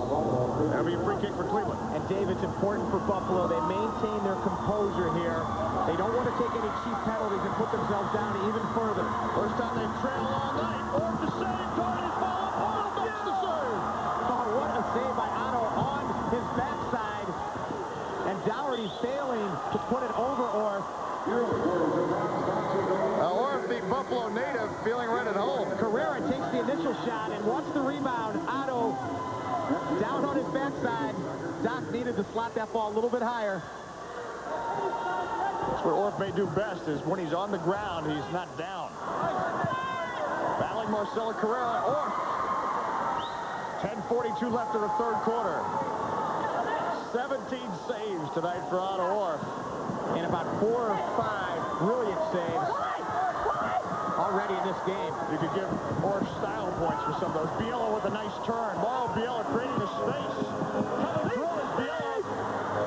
That'll be a free kick for Cleveland. And, Dave, it's important for Buffalo. They maintain their composure here. They don't want to take any cheap penalties and put themselves down even further. First time they've trailed all night. Or the save. Daugherty's ball. Otto makes the save. Oh, what a save by Otto on his backside. And Daugherty failing to put it over Orth. Orth, the Buffalo native, feeling right at home. Carrera takes the initial shot and watch the rebound. Otto down on his backside. Doc needed to slot that ball a little bit higher. That's what Orth may do best, is when he's on the ground, he's not down. Battling Marcelo Carrera. Orth. 10:42 left in the third quarter. 17 saves tonight for Otto Orth. And about 4 or 5 brilliant saves already in this game. You could give Orth style points for some of those. Biella with a nice turn. Mauro Biella creating the space. Coming through is Biella.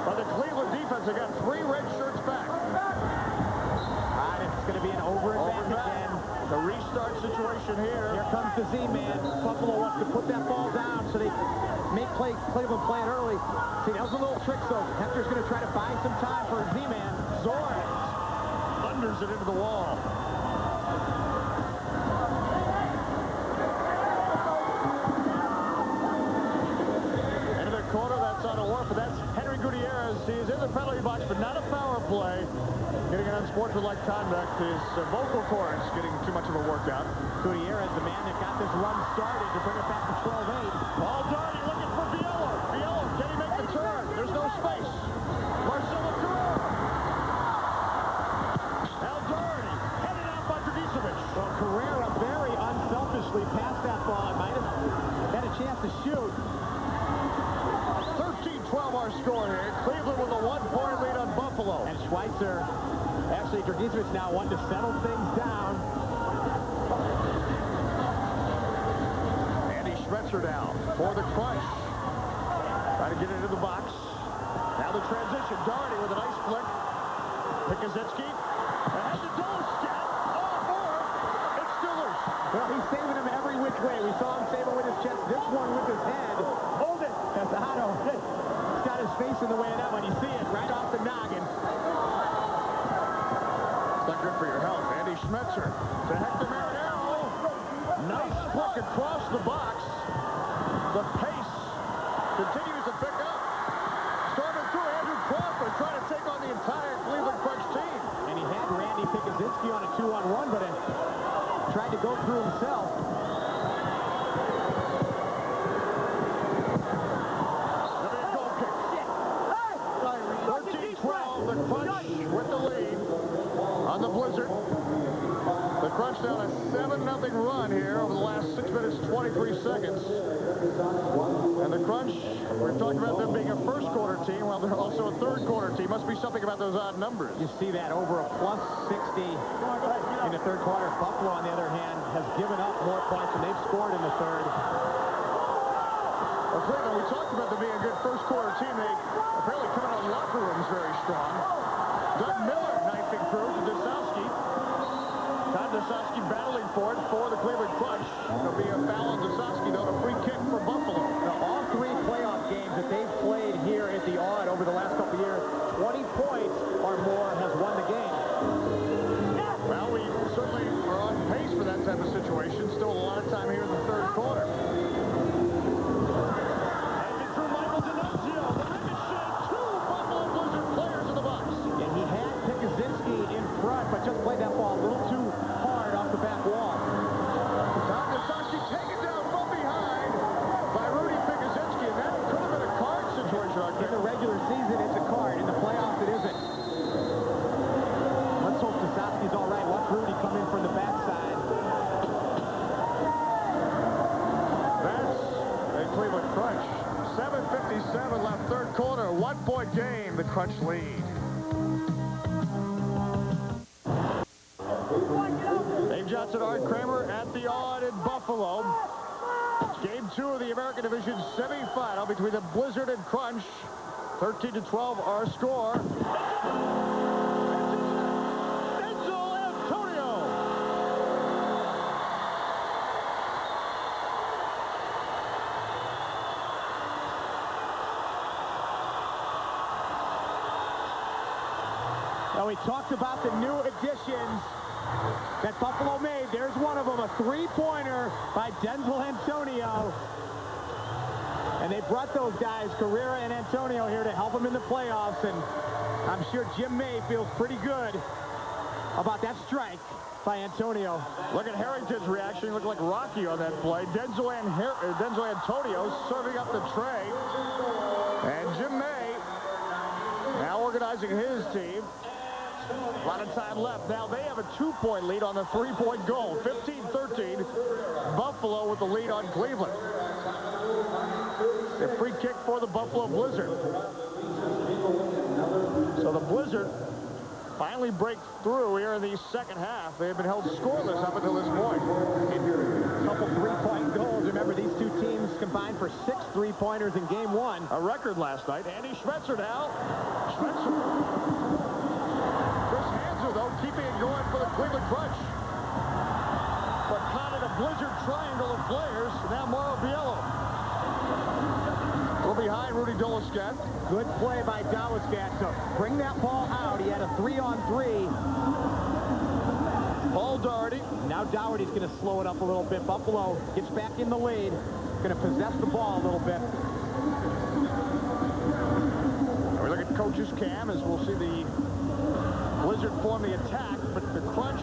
But the Cleveland defense have got 3 red shirts back. All right, it's going to be an over and back again. The restart situation here. Here comes the Z-Man. Buffalo wants to put that ball down so they make Cleveland play it early. See, that was a little trick, though. Hector's going to try to buy some time for Z-Man. Zoran thunders it into the wall. End of the quarter, that's on a wharf, but that's Henry Gutierrez. He's in the penalty box, but not a power play. Getting an unsportsmanlike conduct. His vocal cords getting too much of a workout. Gutierrez, the man that got this run started to bring it back to 12-8. Paul Darty looking for Biello. Biello, can he make the turn? There's no space. Marcelo Carrera. Al Darty headed out by Dragicevic. Well, Carrera very unselfishly passed that ball. Might have had a chance to shoot. 13-12 our score here. Cleveland with a 1-point lead on Buffalo. And Schweitzer, actually Dragicevic now wanting to settle things down. Andy Schmetzer down for the Crunch. Trying to get into the box. Now the transition. Darty with a nice flick. Pikuzinski. Ahead to Dolskat. Off board. It's still loose. Well, he's saving him every which way. We saw him save it with his chest. This one with his head. Hold it. Casado. He's got his face in the way of that one. You see it right off the noggin. It's not good for your health. Andy Schmetzer to Hector Marinero. Nice flick across the box. The pace continues to pick up. Storming through Andrew Crawford trying to take on the entire Cleveland Crunch team. And he had Randy Pikuzinski on a 2-on-1, but tried to go through himself. There'll be a goal kick. 13-12, the Crunch with the lead on the Blizzard. The Crunch down a 7-0 run here over the last 6 minutes, 23 seconds. And the Crunch, we're talking about them being a first-quarter team, while they're also a third-quarter team. Must be something about those odd numbers. You see that over a +60 in the third quarter. Buffalo, on the other hand, has given up more points than they've scored in the third. Well, Cleveland, we talked about them being a good first-quarter team. They apparently come out of locker rooms very strong. Doug Miller knifing through to Desowski. Todd Desowski battling for it for the Cleveland Crunch. It'll be a foul on Desowski, though, and a free kick for Buffalo. Now, all 3 playoff games that they've played here at the Odd over the last couple of years, 20 points or more has won the game. Well, we certainly are on pace for that type of situation. Still a lot of time here in the third quarter. And through Michael D'Annunzio, the ricochet, 2 Buffalo Blizzard players in the box. And he had Pikuzinski in front, but just played that ball a little too hard off the back wall. Todd Desowski taken down from behind by Rudy Pikuzinski, and that could have been a card situation out In there. the regular season, it's a card. In the playoffs, it isn't. Let's hope Desowski's all right. Watch Rudy come in from the backside. That's a Cleveland Crunch. 7:57 left, third quarter. 1-point game. The Crunch lead. Dave Johnson, Art Kramer at the Odd in Buffalo. It's game 2 of the American Division semifinal between the Blizzard and Crunch. 13-12 our score. Denzel Antonio. Now, we talked about the new additions that Buffalo made. There's one of them, a 3-pointer by Denzel Antonio. And they brought those guys, Carrera and Antonio, here to help them in the playoffs. And I'm sure Jim May feels pretty good about that strike by Antonio. Look at Harrington's reaction. He looked like Rocky on that play. Denzel Antonio serving up the tray. And Jim May now organizing his team. A lot of time left. Now they have a 2-point lead on the 3-point goal. 15-13. Buffalo with the lead on Cleveland. A free kick for the Buffalo Blizzard. So the Blizzard finally break through here in the second half. They have been held scoreless up until this point. A couple 3-point goals. Remember, these two teams combined for 6 3-pointers in game 1. A record last night. Andy Schmetzer now. Schmetzer. Chris Hanser, though, keeping it going for the Cleveland Crunch. But caught in a Blizzard triangle of players. Now Mauro Biello. We're behind Rudy Dolskat. Good play by Dolskat to bring that ball out. He had a 3-on-3. Paul Doherty. Now Doherty's going to slow it up a little bit. Buffalo gets back in the lead. Going to possess the ball a little bit. We look at Coach's cam as we'll see the Blizzard form the attack, but the Crunch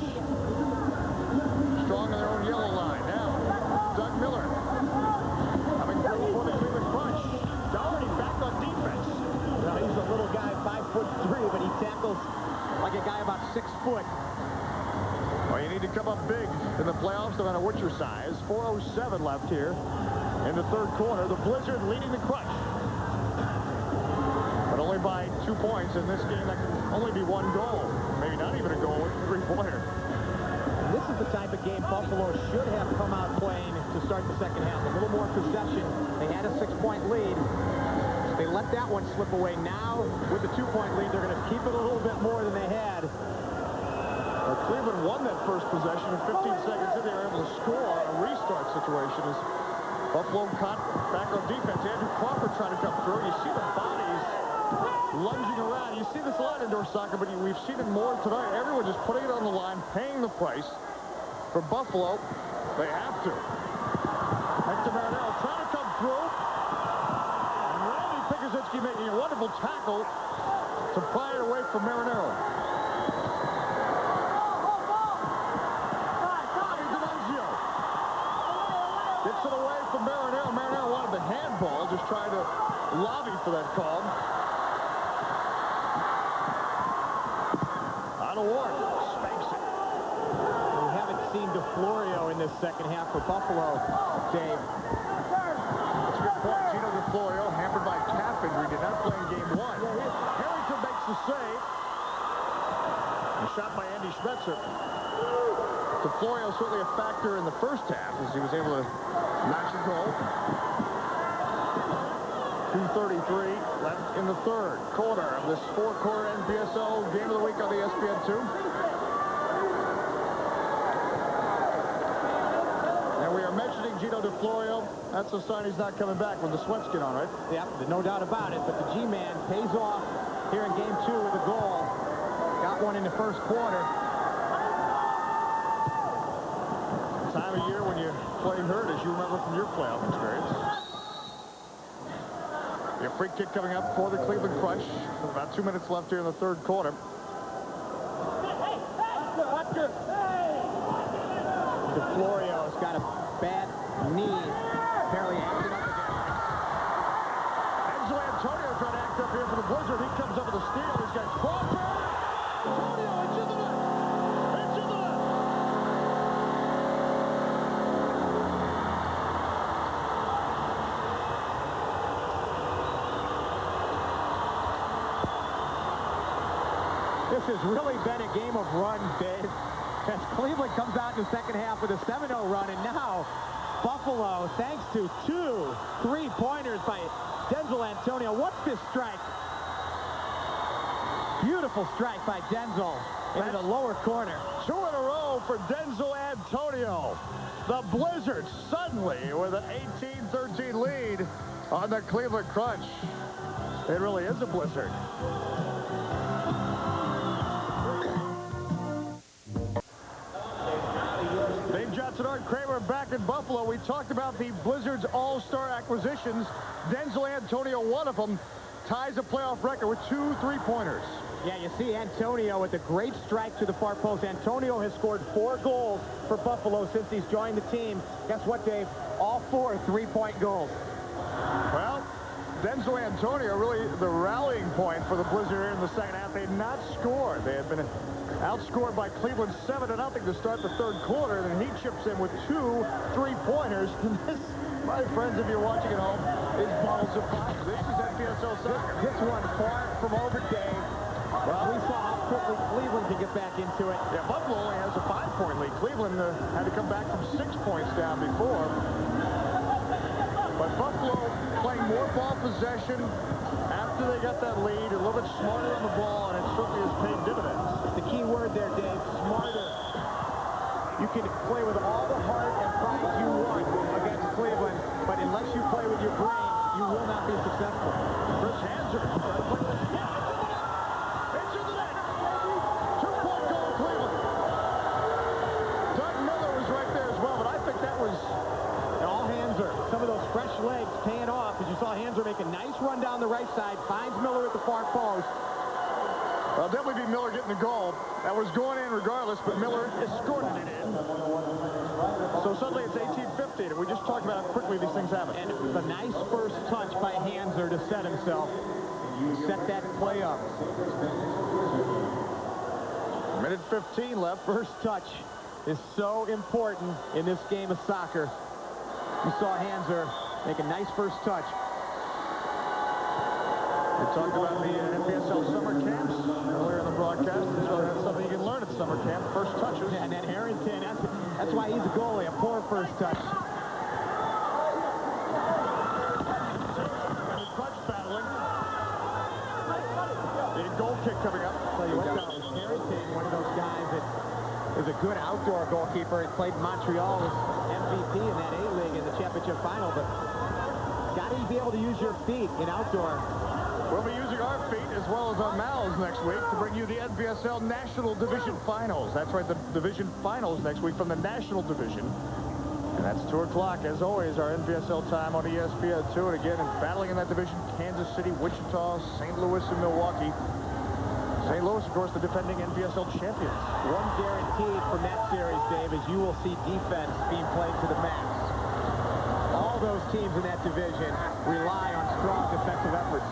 strong on their own yellow line. Now, Doug Miller coming through for the Cleveland Crunch. Doherty back on defense. Now, he's a little guy, 5'3", but he tackles like a guy about 6 foot. Well, you need to come up big in the playoffs, no matter what your size. 4:07 left here in the third quarter. The Blizzard leading the Crunch. But only by 2 points in this game. That can only be 1 goal. Maybe not even a goal with a 3-pointer. This is the type of game Buffalo should have come out playing to start the second half. A little more possession. They had a 6-point lead. They let that one slip away. Now, with the 2-point lead, they're going to keep it a little bit more than they had. Cleveland won that first possession, and 15 seconds in, they were able to score on a restart situation as Buffalo caught back on defense. Andrew Crawford trying to come through. You see the bodies lunging around. You see this a lot in indoor soccer, but we've seen it more tonight. Everyone just putting it on the line, paying the price. For Buffalo, they have to. Hector Marinello trying to come through. And Randy Pikuzinski making a wonderful tackle to pry it away from Marinello. Gets it away from Marinello. Marinello wanted the handball, just trying to lobby for that call. On a warrant, spanks it. We haven't seen DeFlorio in this second half for Buffalo, Dave. That's a good point. Gino DeFlorio, hampered by calf injury, did not play in game 1. Harrington makes the save. A shot by Andy Schmetzer. DeFlorio certainly a factor in the first half as he was able to notch a goal. 2:33 left in the third quarter of this 4-quarter NPSL game of the week on the ESPN2. And we are mentioning Gino DeFlorio. That's a sign he's not coming back when the sweats get on, right? Yeah, no doubt about it. But the G-Man pays off here in game 2 with a goal. Got one in the first quarter. Time of year when you're playing hurt, as you remember from your playoff experience. A free kick coming up for the Cleveland Crunch. About 2 minutes left here in the third quarter. DeFlorio's got a bad knee. Apparently acted up again. Enzo Antonio trying to act up here for the Blizzard. He comes up with a steal. He's got Crawford. Antonio, it's in the net. It's in the net. This has really been a game of runs, Dave. As Cleveland comes out in the second half with a 7-0 run, and now Buffalo, thanks to 2 3-pointers by Denzel Antonio. What's this strike? Beautiful strike by Denzel into the lower corner. 2 in a row for Denzel Antonio. The Blizzard suddenly with an 18-13 lead on the Cleveland Crunch. It really is a blizzard. Dave Johnson, Art Kramer back in Buffalo. We talked about the Blizzard's all-star acquisitions. Denzel Antonio, one of them, ties a playoff record with 2 3-pointers. Yeah, you see Antonio with a great strike to the far post. Antonio has scored 4 goals for Buffalo since he's joined the team. Guess what, Dave? All 4 3-point goals. Well, Denzel Antonio really the rallying point for the Blizzard here in the second half. They had not scored. They had been outscored by Cleveland 7-0 to start the third quarter. Then he chips in with 2 3-pointers. This, my friends, if you're watching at home, is balls of fire. This is NPSL soccer. This one far from over, Dave. Well, we saw how quickly Cleveland can get back into it. Yeah, Buffalo only has a 5-point lead. Cleveland had to come back from 6 points down before. But Buffalo playing more ball possession after they got that lead, a little bit smarter on the ball, and it certainly has paid dividends. The key word there, Dave, smarter. You can play with all the heart and pride you want against Cleveland, but unless you play with your brain, you will not be successful. Chris Hanser trying to play this. Yeah, it's in the net. 2-point goal, Cleveland. at the far post. Well, definitely be Miller getting the goal. That was going in regardless, but Miller escorted it in. So suddenly it's 18-15, and we just talked about how quickly these things happen. And it was a nice first touch by Hanser to set himself. Set that play up. Minute 15 left. First touch is so important in this game of soccer. You saw Hanser make a nice first touch. We talked about the NPSL summer camps earlier in the broadcast. So that's something you can learn at summer camp. First touches. And then Harrington, that's why he's a goalie, a poor first touch. Crutch battling. The goal kick coming up. Tell you what, Harrington, one of those guys that is a good outdoor goalkeeper. He played in Montreal, was MVP in that A-League in the championship final, but got to be able to use your feet in outdoor. We'll be using our feet as well as our mouths next week to bring you the NPSL National Division Finals. That's right, the Division Finals next week from the National Division. And that's 2 o'clock, as always, our NPSL time on ESPN2. And again, battling in that division, Kansas City, Wichita, St. Louis, and Milwaukee. St. Louis, of course, the defending NPSL champions. One guaranteed from that series, Dave, is you will see defense being played to the max. All those teams in that division rely on strong defensive efforts.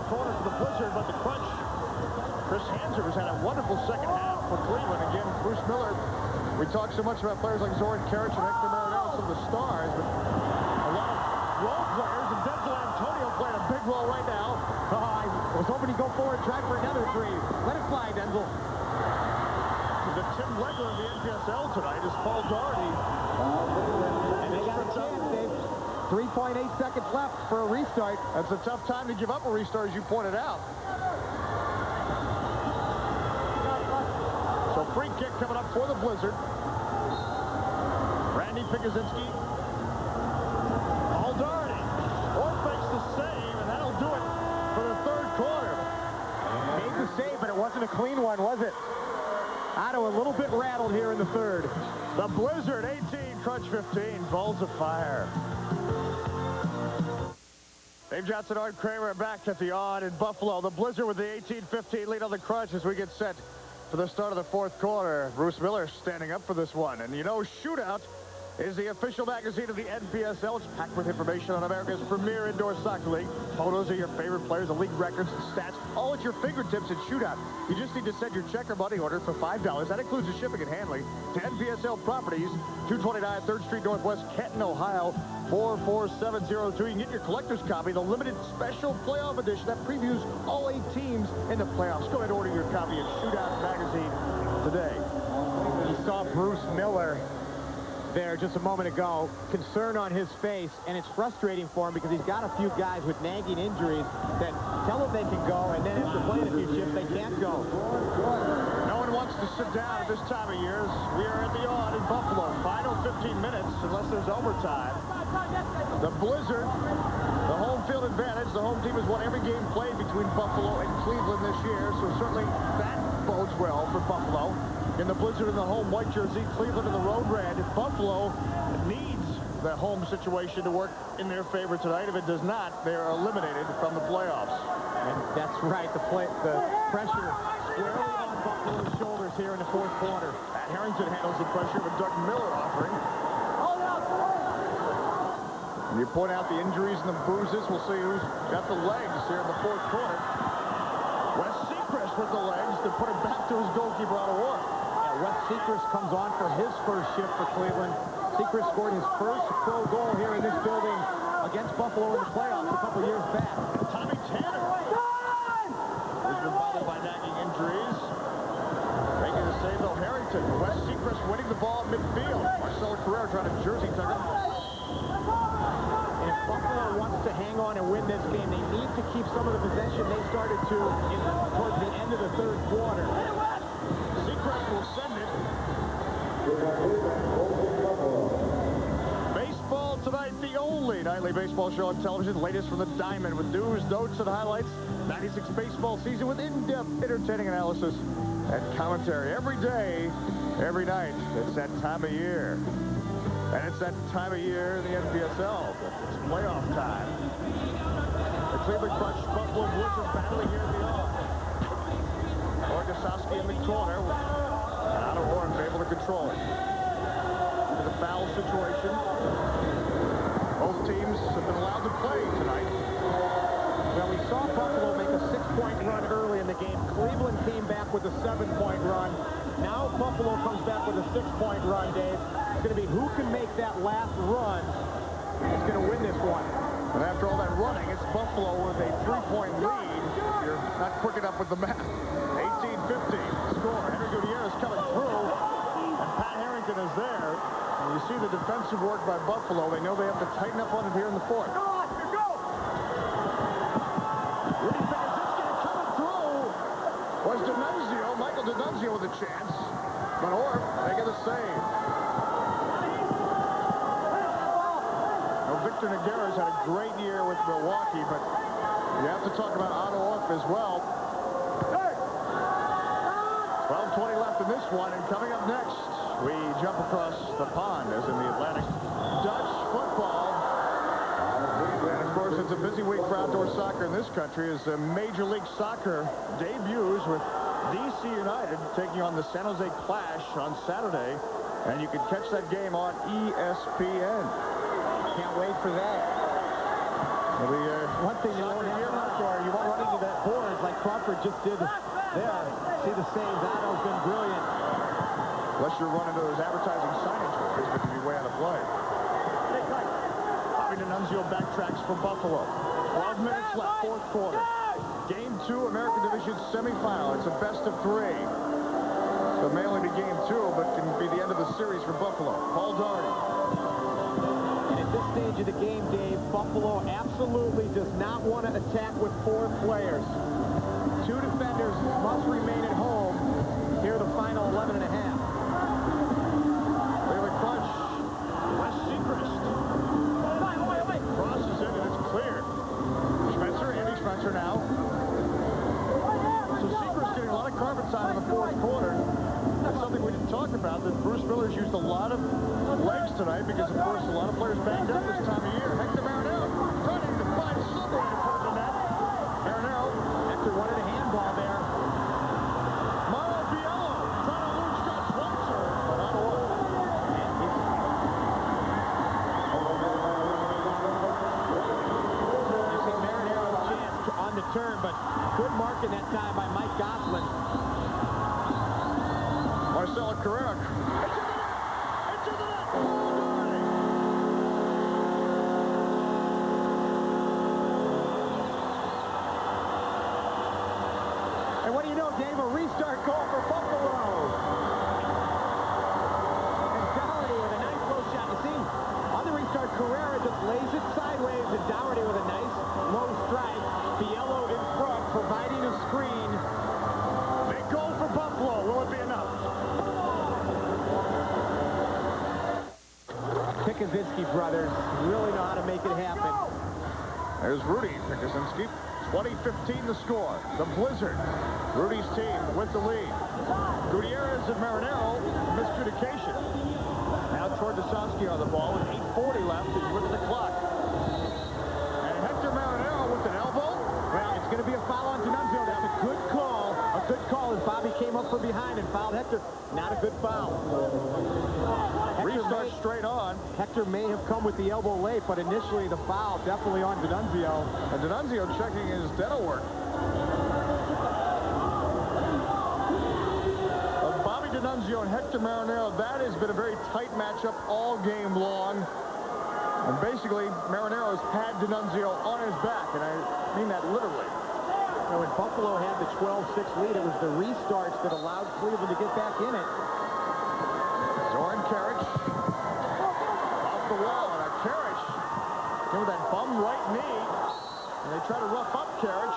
Corner for the Blizzard, but the crunch. Chris Hanser has had a wonderful second half for Cleveland. Again, Bruce Miller. We talk so much about players like Zoran Karic and Hector Marinello, some of the stars, but a lot of role players, and Denzel Antonio playing a big role right now. I was hoping he'd go forward, try for another three. Let it fly, Denzel. The Tim Legler of the NPSL tonight is Paul Doherty. And they got a chance, Dave. 3.8 seconds left for a restart. That's a tough time to give up a restart, as you pointed out. So free kick coming up for the Blizzard. Randy Pikuzinski. Paul Doherty. Or makes the save, and that'll do it for the third quarter. Made the save, but it wasn't a clean one, was it? Otto a little bit rattled here in the third. The Blizzard 18, Crunch 15, Balls of Fire. Dave Johnson, Art Kramer back at the odd in Buffalo. The Blizzard with the 18-15 lead on the Crunch as we get set for the start of the fourth quarter. Bruce Miller standing up for this one. And you know, Shootout is the official magazine of the NPSL. It's packed with information on America's premier indoor soccer league. Photos of your favorite players, the league records, and stats, all at your fingertips at Shootout. You just need to send your check or money order for $5. That includes the shipping and handling to NPSL Properties, 229 3rd Street Northwest, Canton, Ohio, 44702. You can get your collector's copy, the limited special playoff edition that previews all 8 teams in the playoffs. Go ahead and order your copy of Shootout Magazine today. You saw Bruce Miller there just a moment ago, concern on his face, and it's frustrating for him because he's got a few guys with nagging injuries that tell him they can go, and then after playing a few shifts, they can't go. No one wants to sit down at this time of year. We are at the odd in Buffalo. Final 15 minutes, unless there's overtime. The Blizzard, the home field advantage. The home team has won every game played between Buffalo and Cleveland this year, so certainly that bodes well for Buffalo. In the Blizzard in the home white jersey, Cleveland in the road red. Buffalo needs the home situation to work in their favor tonight. If it does not, they are eliminated from the playoffs. And that's right, the pressure squarely on Buffalo's shoulders here in the fourth quarter. Matt Harrington handles the pressure with Doug Miller offering. And you point out the injuries and the bruises. We'll see who's got the legs here in the fourth quarter. Wes Seacrest with the legs to put it back to his goalkeeper out of work. Wes Seacrest comes on for his first shift for Cleveland. Seacrest scored his first pro goal here in this building against Buffalo in the playoffs a couple years back. Tommy Tanner has been bottled by nagging injuries. Making the save, though, Harrington. Wes Seacrest winning the ball at midfield. Marcelo Carrera trying to jersey tug him. And if Buffalo wants to hang on and win this game, they need to keep some of the possession they started to towards the end of the third quarter. Seacrest will send it. Baseball tonight, the only nightly baseball show on television. Latest from the Diamond with news, notes, and highlights. 96 baseball season with in-depth, entertaining analysis and commentary every day, every night. It's that time of year. And it's that time of year in the NPSL. It's playoff time. The Cleveland Crunch Buffalo Blizzard battling here in the arc. Orgosowski in the corner. And Otto Orff able to control it. To the foul situation. Both teams have been allowed to play tonight. Well, we saw Buffalo make a 6-point run early in the game. Cleveland came back with a 7-point run. Now Buffalo comes back with a 6-point run, Dave. It's going to be who can make that last run is going to win this one. And after all that running, it's Buffalo with a 3-point lead. You're not quick enough with the math. 18-15 score. Henry Gutierrez coming through. And Pat Harrington is there. And you see the defensive work by Buffalo. They know they have to tighten up on it here in the fourth. Rudy Pekazinski coming through. Was D'Annunzio. Michael D'Annunzio with a chance. But Orff making the save. Well, Victor Nogueira's had a great year with Milwaukee, but you have to talk about Otto Orff as well. 12:20 left in this one, and coming up next, we jump across the pond as in the Atlantic. Dutch football. And of course, it's a busy week for outdoor soccer in this country as Major League Soccer debuts with DC United taking on the San Jose Clash on Saturday. And you can catch that game on ESPN. Can't wait for that. One thing you won't you won't run into that board like Crawford just did there. See the saves. Otto's been brilliant. Unless you're running to those advertising signage boards, but you'd be way out of play. Bobby D'Annunzio backtracks for Buffalo. 12 minutes left, fourth quarter. Game 2, American Division semifinal. It's a best of 3. So mailing to game 2, but can be the end of the series for Buffalo. Paul Daugherty. And at this stage of the game, Dave, Buffalo absolutely does not want to attack with 4 players. 2 defenders must remain at home. Here are the final 11 and a half. Cleveland Crunch. Wes Seacrest. Crosses it, and it's cleared. Andy Spencer now. So Seacrest getting a lot of carpet time in the fourth quarter. That's something we didn't talk about, that Bruce Miller's used a lot of legs tonight because, of course, a lot of players banged up this time of year. Hector Marinero trying to find some way to put it in that. Marinero. Hector wanted a handball there. Mauro Biello trying to lose Scott Schweitzer, but not a one. You see Marinero's chance on the turn, but good marking that time by Mike Goslin. Marcelo Carrera. Into the net. Paul Daugherty. And what do you know, Dave? A restart goal for Buffalo. And Daugherty with a nice low shot. You see, on the restart, Carrera just lays it sideways, and Daugherty with a nice low strike. Biello in front, providing a screen. Big goal for Buffalo. Will it be enough? Pekazinski brothers really know how to make it happen. There's Rudy Pekazinski. 20-15 the score. The Blizzard. Rudy's team with the lead. Gutierrez and Marinero, miscommunication. Now Torgosowski on the ball with 8:40 left as you look at the clock. And Hector Marinero with an elbow. Well, it's going to be a foul on D'Annunzio. That's a good call. A good call as Bobby came up from behind and fouled Hector. Not a good foul. Restart straight on. Hector may have come with the elbow late, but initially the foul definitely on D'Annunzio. And D'Annunzio checking his dental work. Bobby D'Annunzio and Hector Marinero, that has been a very tight matchup all game long. And basically, Marinero's had D'Annunzio on his back, and I mean that literally. When Buffalo had the 12-6 lead, it was the restarts that allowed Cleveland to get back in it. Zoran Karic off the wall, and Karic with that bum right knee, and they try to rough up Karic.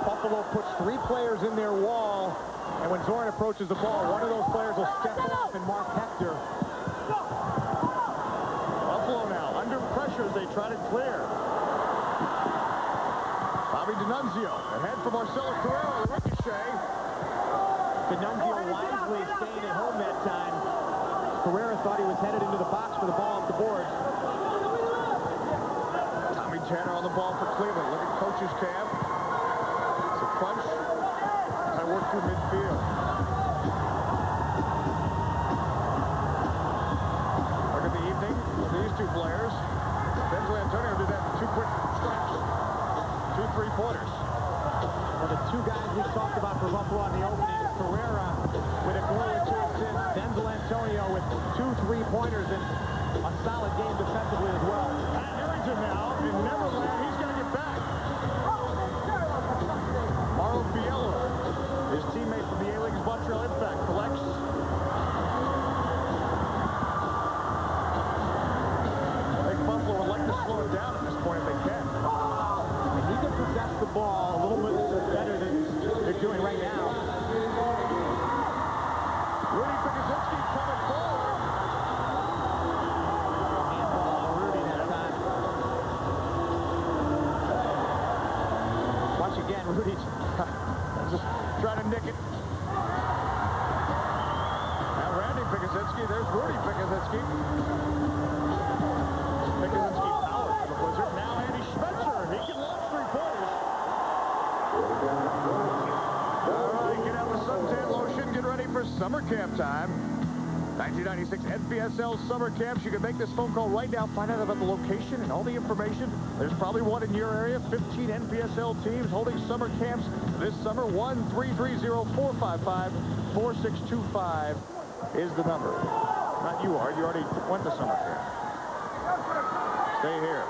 Buffalo puts 3 players in their wall, and when Zoran approaches the ball, one of those players will step off and mark Hector. Buffalo now under pressure as they try to clear. Bobby D'Annunzio ahead for Marcelo Carrera, the ricochet. D'Annunzio wisely staying at home that time. Carrera thought he was headed into the box for the ball off the board. Tommy Tanner on the ball for Cleveland. Look at coach's cam. It's a crunch. I work through midfield. Look at the evening with these two players. Denzel Antonio did that in 2 quick strikes. 2 3-pointers. Well, the 2 guys we talked about for Buffalo on the opening, Carrera with a goal and 2 assists, Denzel Antonio with 2 3-pointers and a solid game defensively as well. Pat Harrington now in Neverland. He's got to get back. Marlon Biello, his teammate from the A-League's Montreal Impact, collects. I think Buffalo would like to slow it down at this point if they can. And he can possess the ball a little bit better than they're doing right now. Rudy Pikuzinski coming forward. Handball to Rudy that time. Watch again, Rudy. Just trying to nick it. Now Randy Pikuzinski. There's Rudy Pikuzinski. Pikuzinski power for the Blizzard. Now Andy Schmetzer. He can launch 3-pointers. All right, get out with suntan lotion. Get ready for summer camp time. 1996 NPSL summer camps. You can make this phone call right now. Find out about the location and all the information. There's probably one in your area. 15 NPSL teams holding summer camps this summer. 1-330-455-4625 is the number. Not you, Art. You already went to summer camp. Stay here.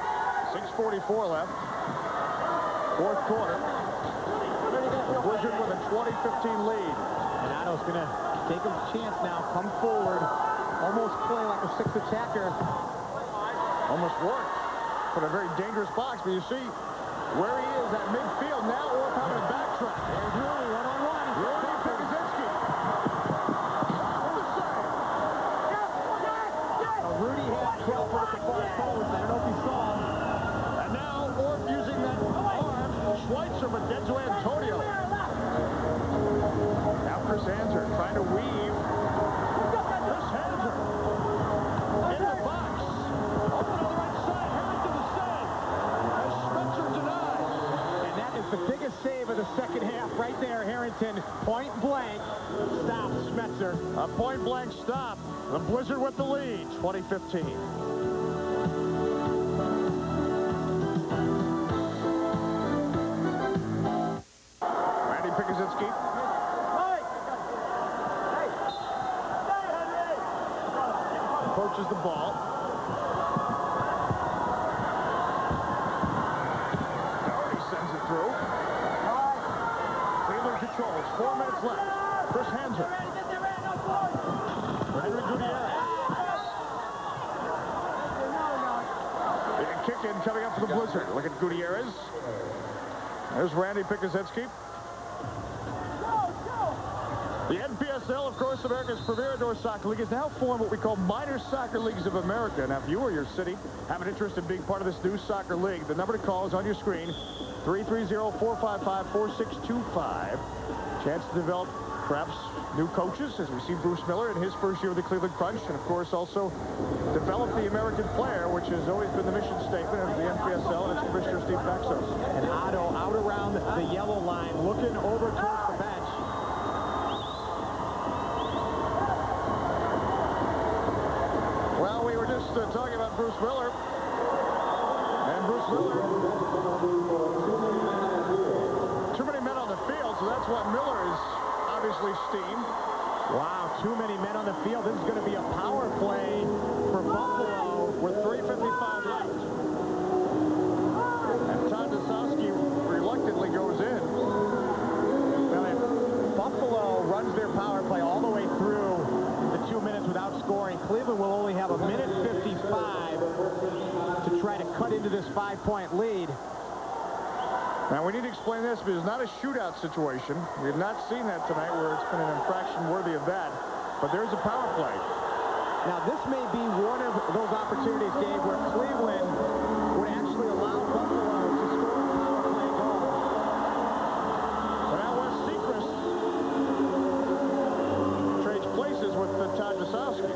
6:44 left. 4th quarter. The Blizzard with a 20-15 lead. And Otto's going to take a chance now, come forward, almost play like a 6th attacker. Almost worked. But a very dangerous box. But you see where he is at midfield now. Orth having a backtrack. There's Rudy, one-on-one. Rudy Pikuzinski. Rudy had 12 foot at the far post. I don't know if he saw him. And now Orth using that arm. Schweitzer, but Denzel Antonio. Now Chris Hanser trying to weave. Chris Hanser in the box. Open on the right side. Harrington the save. As Schweitzer denies. And that is the biggest save of the second half right there. Harrington, point blank, stops Schmetzer. A point blank stop. The Blizzard with the lead. 2015. Randy Pikuzinski. Approaches the ball. Doherty sends it through. Cleveland controls. 4 minutes left. Chris Hanser. Henry Gutierrez. Kick in coming up for the Blizzard. Look at Gutierrez. There's Randy Pikuzinski. The NPSL, of course, America's premier indoor soccer league, has now formed what we call Minor Soccer Leagues of America. Now, if you or your city have an interest in being part of this new soccer league, the number to call is on your screen, 330-455-4625. Chance to develop perhaps new coaches, as we see Bruce Miller in his first year of the Cleveland Crunch, and of course also develop the American player, which has always been the mission statement of the NPSL and its commissioner Steve Maxos. And Otto out around the yellow line, looking over towards the bench. Well, we were just talking about Bruce Miller. And Bruce Miller. Too many men on the field, so that's why Miller is obviously steamed. Wow, too many men on the field. This is going to be a power play for Buffalo with 3:55 left. And Todd Dasowski reluctantly goes in. Well, if Buffalo runs their power play all the way through the 2 minutes without scoring, Cleveland will only have a minute 55 to try to cut into this 5-point lead. Now, we need to explain this, because it's not a shootout situation. We have not seen that tonight where it's been an infraction worthy of that. But there's a power play. Now, this may be one of those opportunities, Dave, where Cleveland would actually allow Buffalo to score a power play goal. So now Wes Seacrest trades places with Todd Dasowski.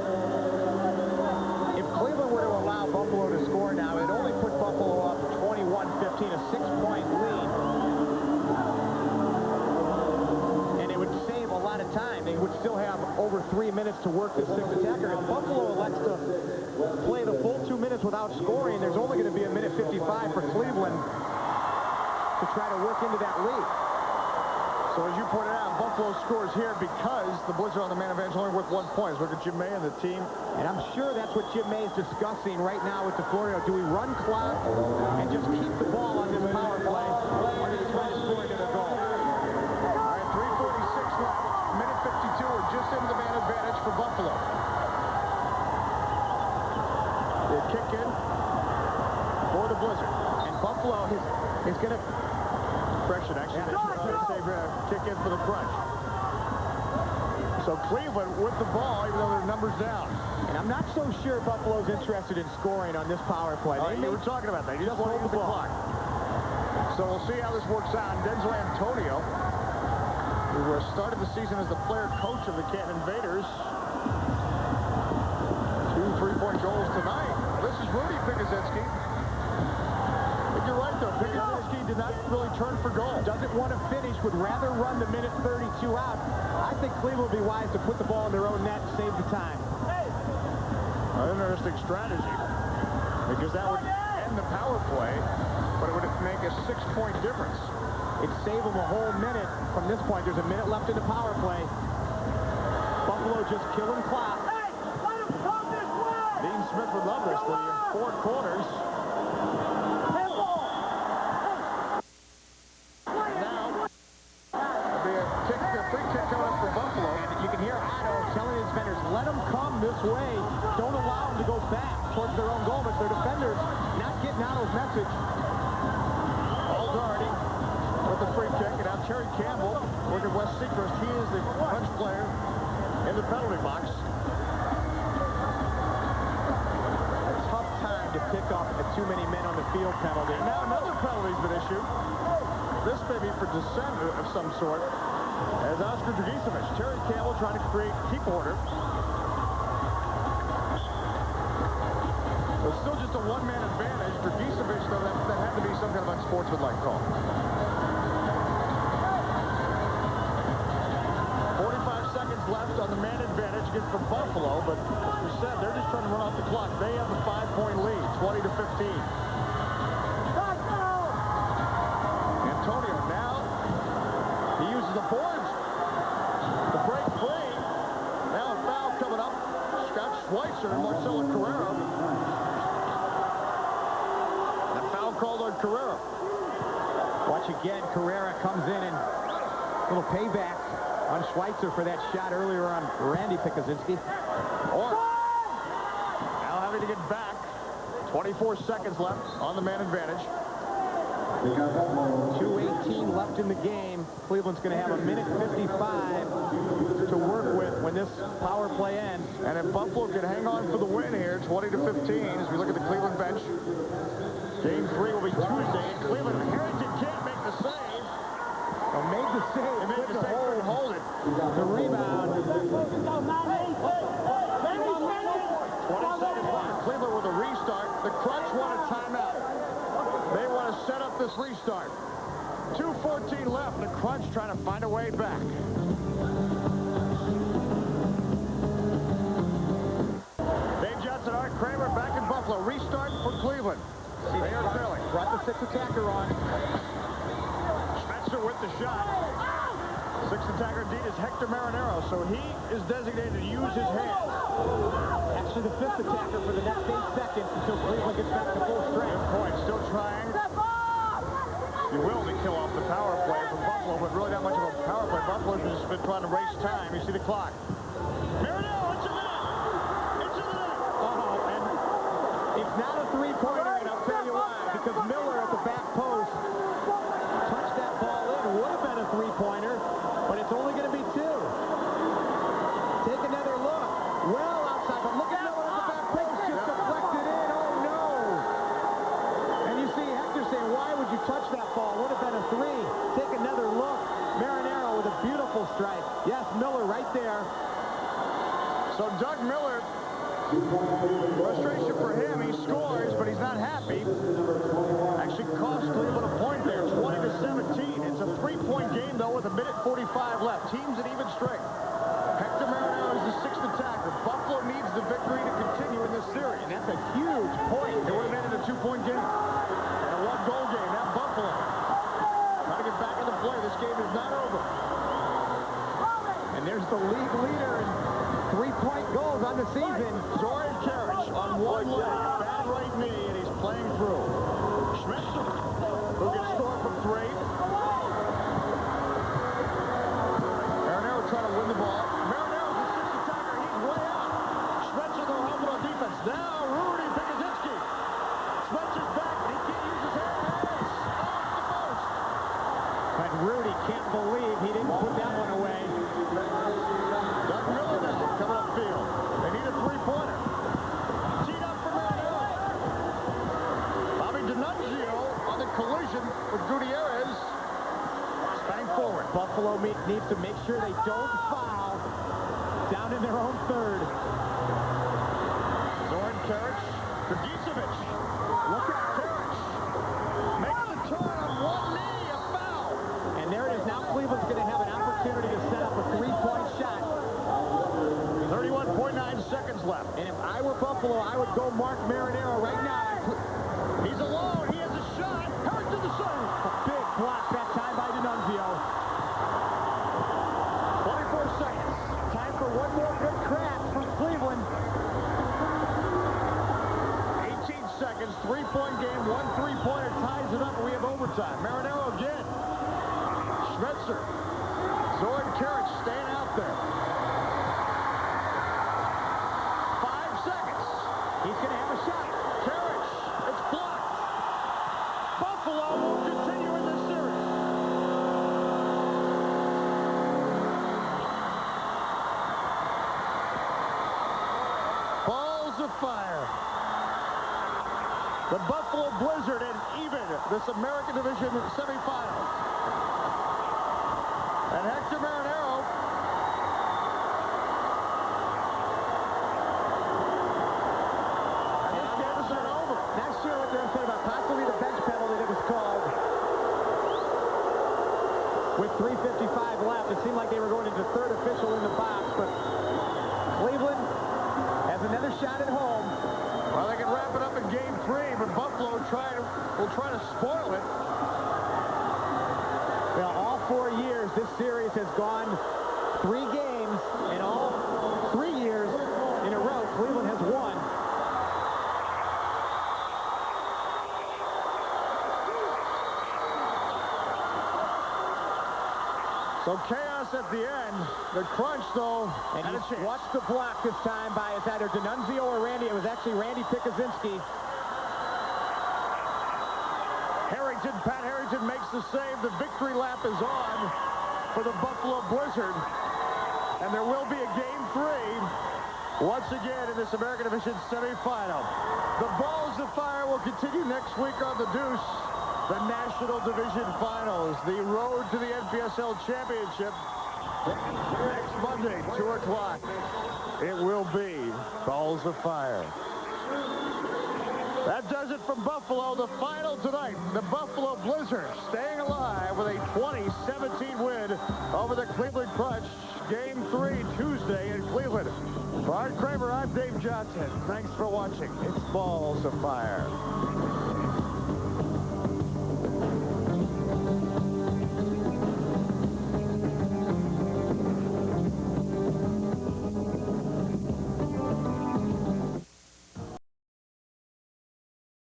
still have over 3 minutes to work this sixth attacker. If Buffalo elects to play the full 2 minutes without scoring, there's only going to be a minute 55 for Cleveland to try to work into that lead. So as you pointed out, Buffalo scores here because the Blitzer on the man advantage only worth 1 point. Look at Jim May and the team. And I'm sure that's what Jim May is discussing right now with DeFlorio. Do we run clock and just keep the ball on this power play, or do we try to score into the goal? All right, 3:46 left. Minute 52. We're just into the man advantage for Buffalo. They kick in for the Blizzard. And Buffalo is going to... Correction, actually, kick in for the crunch. So Cleveland with the ball, even though their numbers down. And I'm not so sure Buffalo's interested in scoring on this power play. You were talking about that. You just hold the clock. So we'll see how this works out. Denzel Antonio, who started the season as the player coach of the Canton Invaders. 2 3-point goals tonight. This is Rudy Pikuzinski. You're right, though. Pikuzinski did not really turn for goal. Doesn't want to finish, would rather run the minute 32 out. I think Cleveland will be wise to put the ball in their own net and save the time. An interesting strategy, because that would end the power play, but it would make a 6-point difference. It'd save them a whole minute from this point. There's a minute left in the power play. Buffalo just killing clock. Hey, let him come this way! Dean Smith would love this. The 4 quarters. Let them come this way. Don't allow them to go back towards their own goal, but their defenders not getting Otto's message. All Doherty with the free kick, and now Terry Campbell working West Seacrest. He is the punch player in the penalty box. A tough time to pick up a too many men on the field penalty. And now another penalty's been issued. This may be for dissent of some sort. As Oscar Dragicevic, Terry Campbell trying to keep order. So still just a one-man advantage. Dragicevic, though, that had to be some kind of unsportsmanlike call. 45 seconds left on the man advantage against the Buffalo, but as you said, they're just trying to run off the clock. They have a 5-point lead, 20-15. Antonio now, he uses the boards to break free. Now a foul coming up. Scott Schweitzer and Marcelo Carrera. A foul called on Carrera. Watch again, Carrera comes in and a little payback on Schweitzer for that shot earlier on Randy Pikuzinski. Or now having to get back. 24 seconds left on the man advantage. 2:18 left in the game. Cleveland's going to have a minute 55 to work with when this power play ends. And if Buffalo can hang on for the win here, 20-15, as we look at the Cleveland bench. Game 3 will be Tuesday in Cleveland. Harrington can't make the save. Well, made the save. He made the save, couldn't hold it. The rebound. 20 seconds left. Cleveland with a restart. The Crunch want a timeout. They want to set up this restart. 2:14 left. The Crunch trying to find a way back. Dave Johnson, Art Kramer back in Buffalo. Restart for Cleveland. They are trailing. Brought the sixth attacker on. Spencer with the shot. Sixth attacker indeed is Hector Marinero, so he is designated to use his hands. Actually, the fifth attacker for the next 8 seconds until Cleveland gets back to full strength. Good point. Still trying. You will to kill off the power play from Buffalo, but really not much of a power play. Buffalo's just been trying to race time. You see the clock. Marinero, it's a minute. It's a minute. Oh, and it's not a three-pointer, and I'll tell you why. Because Miller at the back post touched that ball in. Would have been a three-pointer, but it's only going to be 2. Take another look. Well outside, but look at Miller at the back post. Just deflected in. Oh, no. And you see Hector saying, why would you touch that ball? Would have been a 3. Take another look. Marinero with a beautiful strike. Yes, Miller right there. So Doug Miller, frustration for him. He scores, but he's not happy. Actually cost Cleveland a point there, 20-17. It's a 3-point game, though, with a minute 45 left. Teams at even strength. the victory to continue in this series. And that's a huge point. It would have been in a 2-point game. And a 1-goal game. Now Buffalo trying to get back into play. This game is not over. And there's the league leader in 3-point goals on the season. Zoran Karic on one leg, bad right knee, and he's playing through. Schmetzer, who can score from 3. Marinero trying to win the ball. Marinero's a 6 attacker. He's way out. Schmetzer, though, helping on defense. Now Rudy Pikuzinski. Schmetzer's back, and he can't use his hands. Off the post. But Rudy can't believe he didn't put that one away. Doug Miller now coming upfield. They need a 3-pointer. Teed up for Marinero. Bobby D'Annunzio on the collision with Gutierrez. Spang forward. Buffalo needs to make sure they don't foul down in their own third. Zoran Karic. Dragicevic. Look at Karic. Makes the turn on one knee. A foul. And there it is. Now Cleveland's going to have an opportunity to set up a 3-point shot. 31.9 seconds left. And if I were Buffalo, I would go Mark Marinero right now. He's alone. He has a shot. Hurt to the side. A big block that time by D'Annunzio. 24 seconds. Time for one more good crack from Cleveland. 18 seconds. 3-point game. 1 3-pointer ties it up. We have overtime. Marinero again. Schmetzer. Zoran Karic staying out there. 5 seconds. He's going to have a shot. Karic. It's blocked. Buffalo will continue in this series. Balls of fire. The Buffalo Blizzard and even this American Division semifinal. And Hector Marinero. And this game is not over. Not sure what they're going to say about possibly the bench penalty that was called. With 3:55 left, it seemed like they were going into third official in the box, but Cleveland has another shot at home. Well, they can wrap it up in game 3, but Buffalo will try to spoil it. Well, all 4 years, this series has gone 3 games, and all 3 years in a row, Cleveland has won. So chaos at the end. The crunch, though, And had a you chance. watch the block this time by it's either D'Annunzio or Randy. It was actually Randy Pikuzinski. Pat Harrington makes the save. The victory lap is on for the Buffalo Blizzard. And there will be a game 3 once again in this American Division semifinal. The Balls of Fire will continue next week on the Deuce. The National Division Finals, the road to the NPSL Championship. Next Monday, 2 o'clock, it will be Balls of Fire. That does it from Buffalo. The final tonight, the Buffalo Blizzard staying alive with a 20-17 win over the Cleveland Crunch. Game 3 Tuesday in Cleveland. For Art Kramer, I'm Dave Johnson. Thanks for watching. It's Balls of Fire.